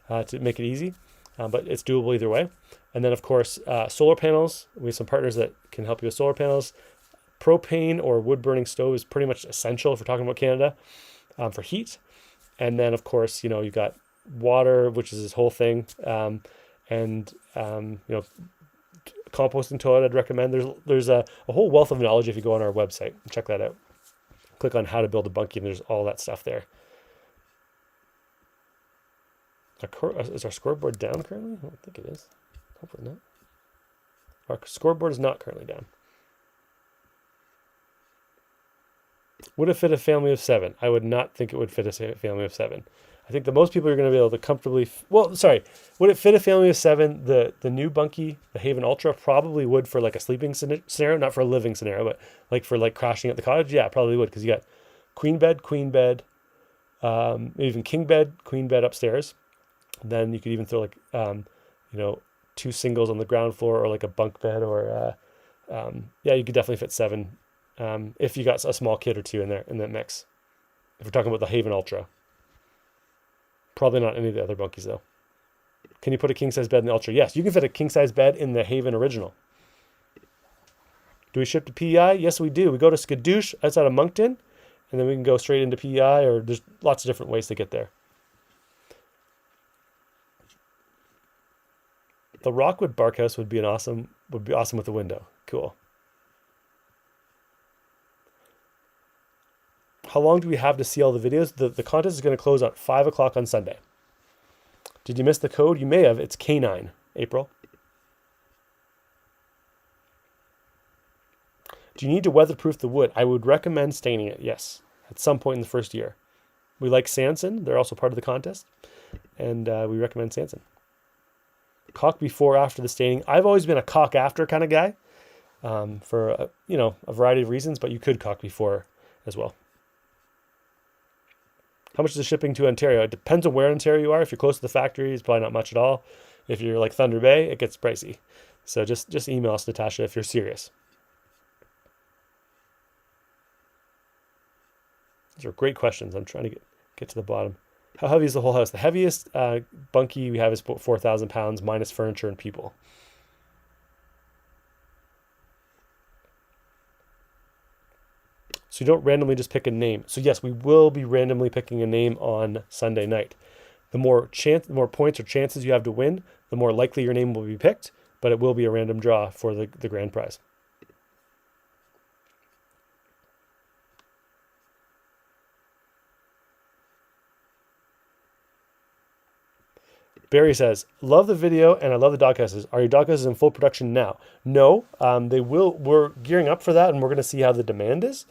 to make it easy, but it's doable either way. And then, of course, solar panels. We have some partners that can help you with solar panels. Propane or wood-burning stove is pretty much essential if we're talking about Canada for heat. And then, of course, you've got water, which is this whole thing, and composting toilet I'd recommend. There's a whole wealth of knowledge if you go on our website. Check that out. Click on how to build a bunkie, and there's all that stuff there. Is our scoreboard down currently? I don't think it is. Hopefully not. Our scoreboard is not currently down. Would it fit a family of 7? I would not think it would fit a family of 7. I think the most people are going to be able to comfortably... would it fit a family of 7? The new bunkie, the Haven Ultra, probably would for like a sleeping scenario, not for a living scenario, but like for like crashing at the cottage. Yeah, probably would, because you got queen bed, even king bed, queen bed upstairs. Then you could even throw like, 2 singles on the ground floor, or like a bunk bed, or you could definitely fit 7 if you got a small kid or 2 in there in that mix. If we're talking about the Haven Ultra. Probably not any of the other bunkies, though. Can you put a king-size bed in the Ultra? Yes, you can fit a king-size bed in the Haven Original. Do we ship to PEI? Yes, we do. We go to Skadoosh outside of Moncton, and then we can go straight into PEI, or there's lots of different ways to get there. The Rockwood Barkhouse would be awesome with the window. Cool. How long do we have to see all the videos? The contest is going to close at 5 o'clock on Sunday. Did you miss the code? You may have. It's K9, April. Do you need to weatherproof the wood? I would recommend staining it, yes, at some point in the first year. We like Sanson. They're also part of the contest. And we recommend Sanson. Caulk before, after the staining. I've always been a caulk after kind of guy for a variety of reasons, but you could caulk before as well. How much is the shipping to Ontario? It depends on where in Ontario you are. If you're close to the factory, it's probably not much at all. If you're like Thunder Bay, it gets pricey. So just email us, Natasha, if you're serious. These are great questions. I'm trying to get to the bottom. How heavy is the whole house? The heaviest bunkie we have is about 4,000 pounds minus furniture and people. So you don't randomly just pick a name. So yes, we will be randomly picking a name on Sunday night. The more points or chances you have to win, the more likely your name will be picked, but it will be a random draw for the grand prize. Barry says, love the video and I love the doghouses. Are your doghouses in full production now? No, we're gearing up for that, and we're going to see how the demand is.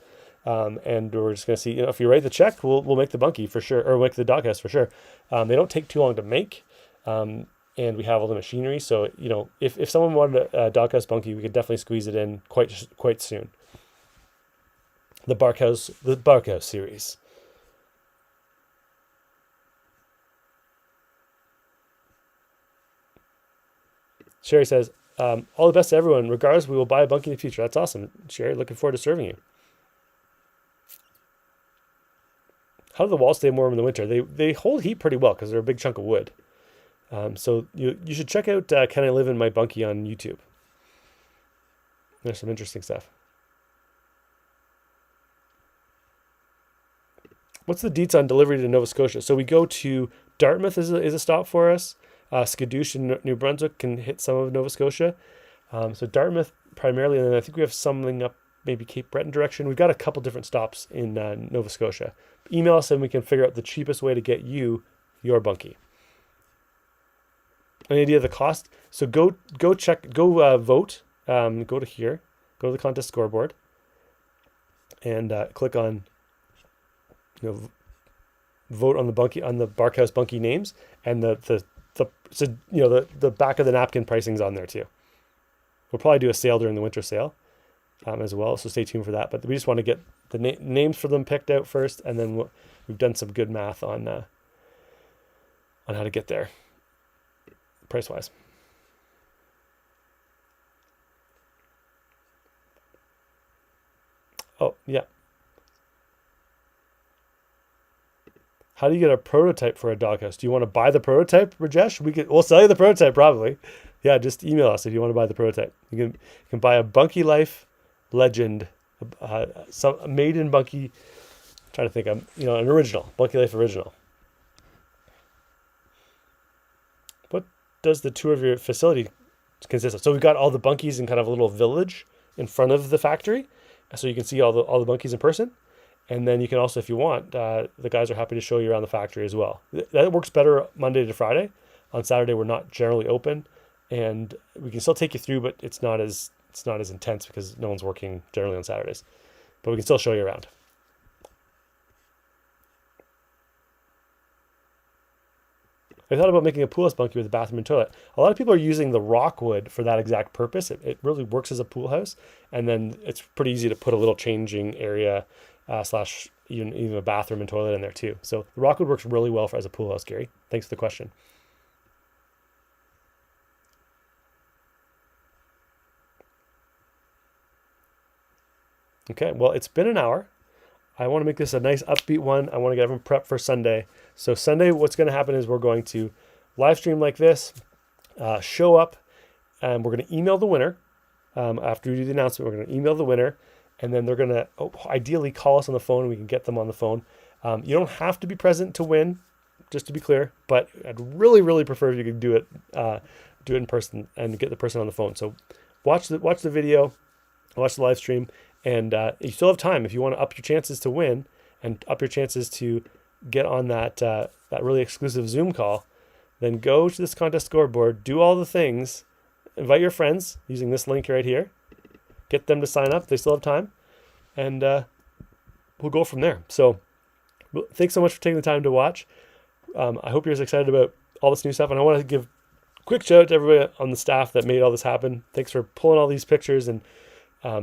And we're just going to see, if you write the check, we'll make the bunkie for sure, or make the doghouse for sure. They don't take too long to make. And we have all the machinery. So, if someone wanted a doghouse bunkie, we could definitely squeeze it in quite soon. The Barkhouse series. Sherry says, all the best to everyone. Regardless, we will buy a bunkie in the future. That's awesome, Sherry. Looking forward to serving you. How do the walls stay warm in the winter? They hold heat pretty well because they're a big chunk of wood. So you should check out Can I Live in My Bunkie on YouTube. There's some interesting stuff. What's the deets on delivery to Nova Scotia? So we go to Dartmouth is a stop for us. Skadoosh in New Brunswick can hit some of Nova Scotia. So Dartmouth primarily, and then I think we have something up maybe Cape Breton direction. We've got a couple different stops in Nova Scotia. Email us and we can figure out the cheapest way to get you your bunkie. Any idea of the cost? So go check, vote. Go to here, go to the contest scoreboard, and click on, vote on the bunkie, on the Barkhouse bunkie names, and the back of the napkin pricing's on there too. We'll probably do a sale during the winter sale as well, so stay tuned for that. But we just want to get the names for them picked out first, and then we've done some good math on how to get there price wise. Oh yeah. How do you get a prototype for a doghouse? Do you want to buy the prototype, Rajesh? We'll sell you the prototype probably. Yeah, just email us if you want to buy the prototype. You can buy a Bunkie Life Legend, some made in Bunkie. I'm trying to think, an original Bunkie Life original. What does the tour of your facility consist of? So we've got all the bunkies in kind of a little village in front of the factory, so you can see all the bunkies in person. And then you can also, if you want, the guys are happy to show you around the factory as well. That works better Monday to Friday. On Saturday, we're not generally open, and we can still take you through, but it's not as intense because no one's working generally on Saturdays. But we can still show you around. I thought about making a pool house bunkie with a bathroom and toilet. A lot of people are using the rockwood for that exact purpose. It really works as a pool house, and then it's pretty easy to put a little changing area / even a bathroom and toilet in there too. So the rockwood works really well as a pool house, Gary. Thanks for the question. Okay, well, it's been an hour. I want to make this a nice upbeat one. I want to get everyone prepped for Sunday. So Sunday, what's going to happen is we're going to live stream like this, show up, and we're going to email the winner. After we do the announcement, we're going to email the winner, and then they're going to ideally call us on the phone, and we can get them on the phone. You don't have to be present to win, just to be clear, but I'd really, really prefer if you could do it in person and get the person on the phone. So watch the video, watch the live stream, and you still have time if you want to up your chances to win and up your chances to get on that really exclusive Zoom call. Then go to this contest scoreboard, do all the things, invite your friends using this link right here, get them to sign up. They still have time, and we'll go from there. So thanks so much for taking the time to watch. I hope you're as excited about all this new stuff, and I want to give a quick shout out to everybody on the staff that made all this happen. Thanks for pulling all these pictures and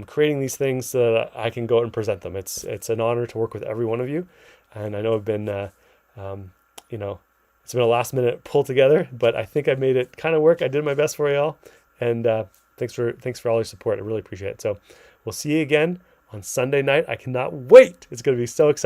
creating these things so that I can go out and present them. It's an honor to work with every one of you, and I know I've been it's been a last minute pull together, but I think I made it kind of work. I did my best for you all, and thanks for all your support. I really appreciate it. So we'll see you again on Sunday night. I cannot wait. It's going to be so exciting.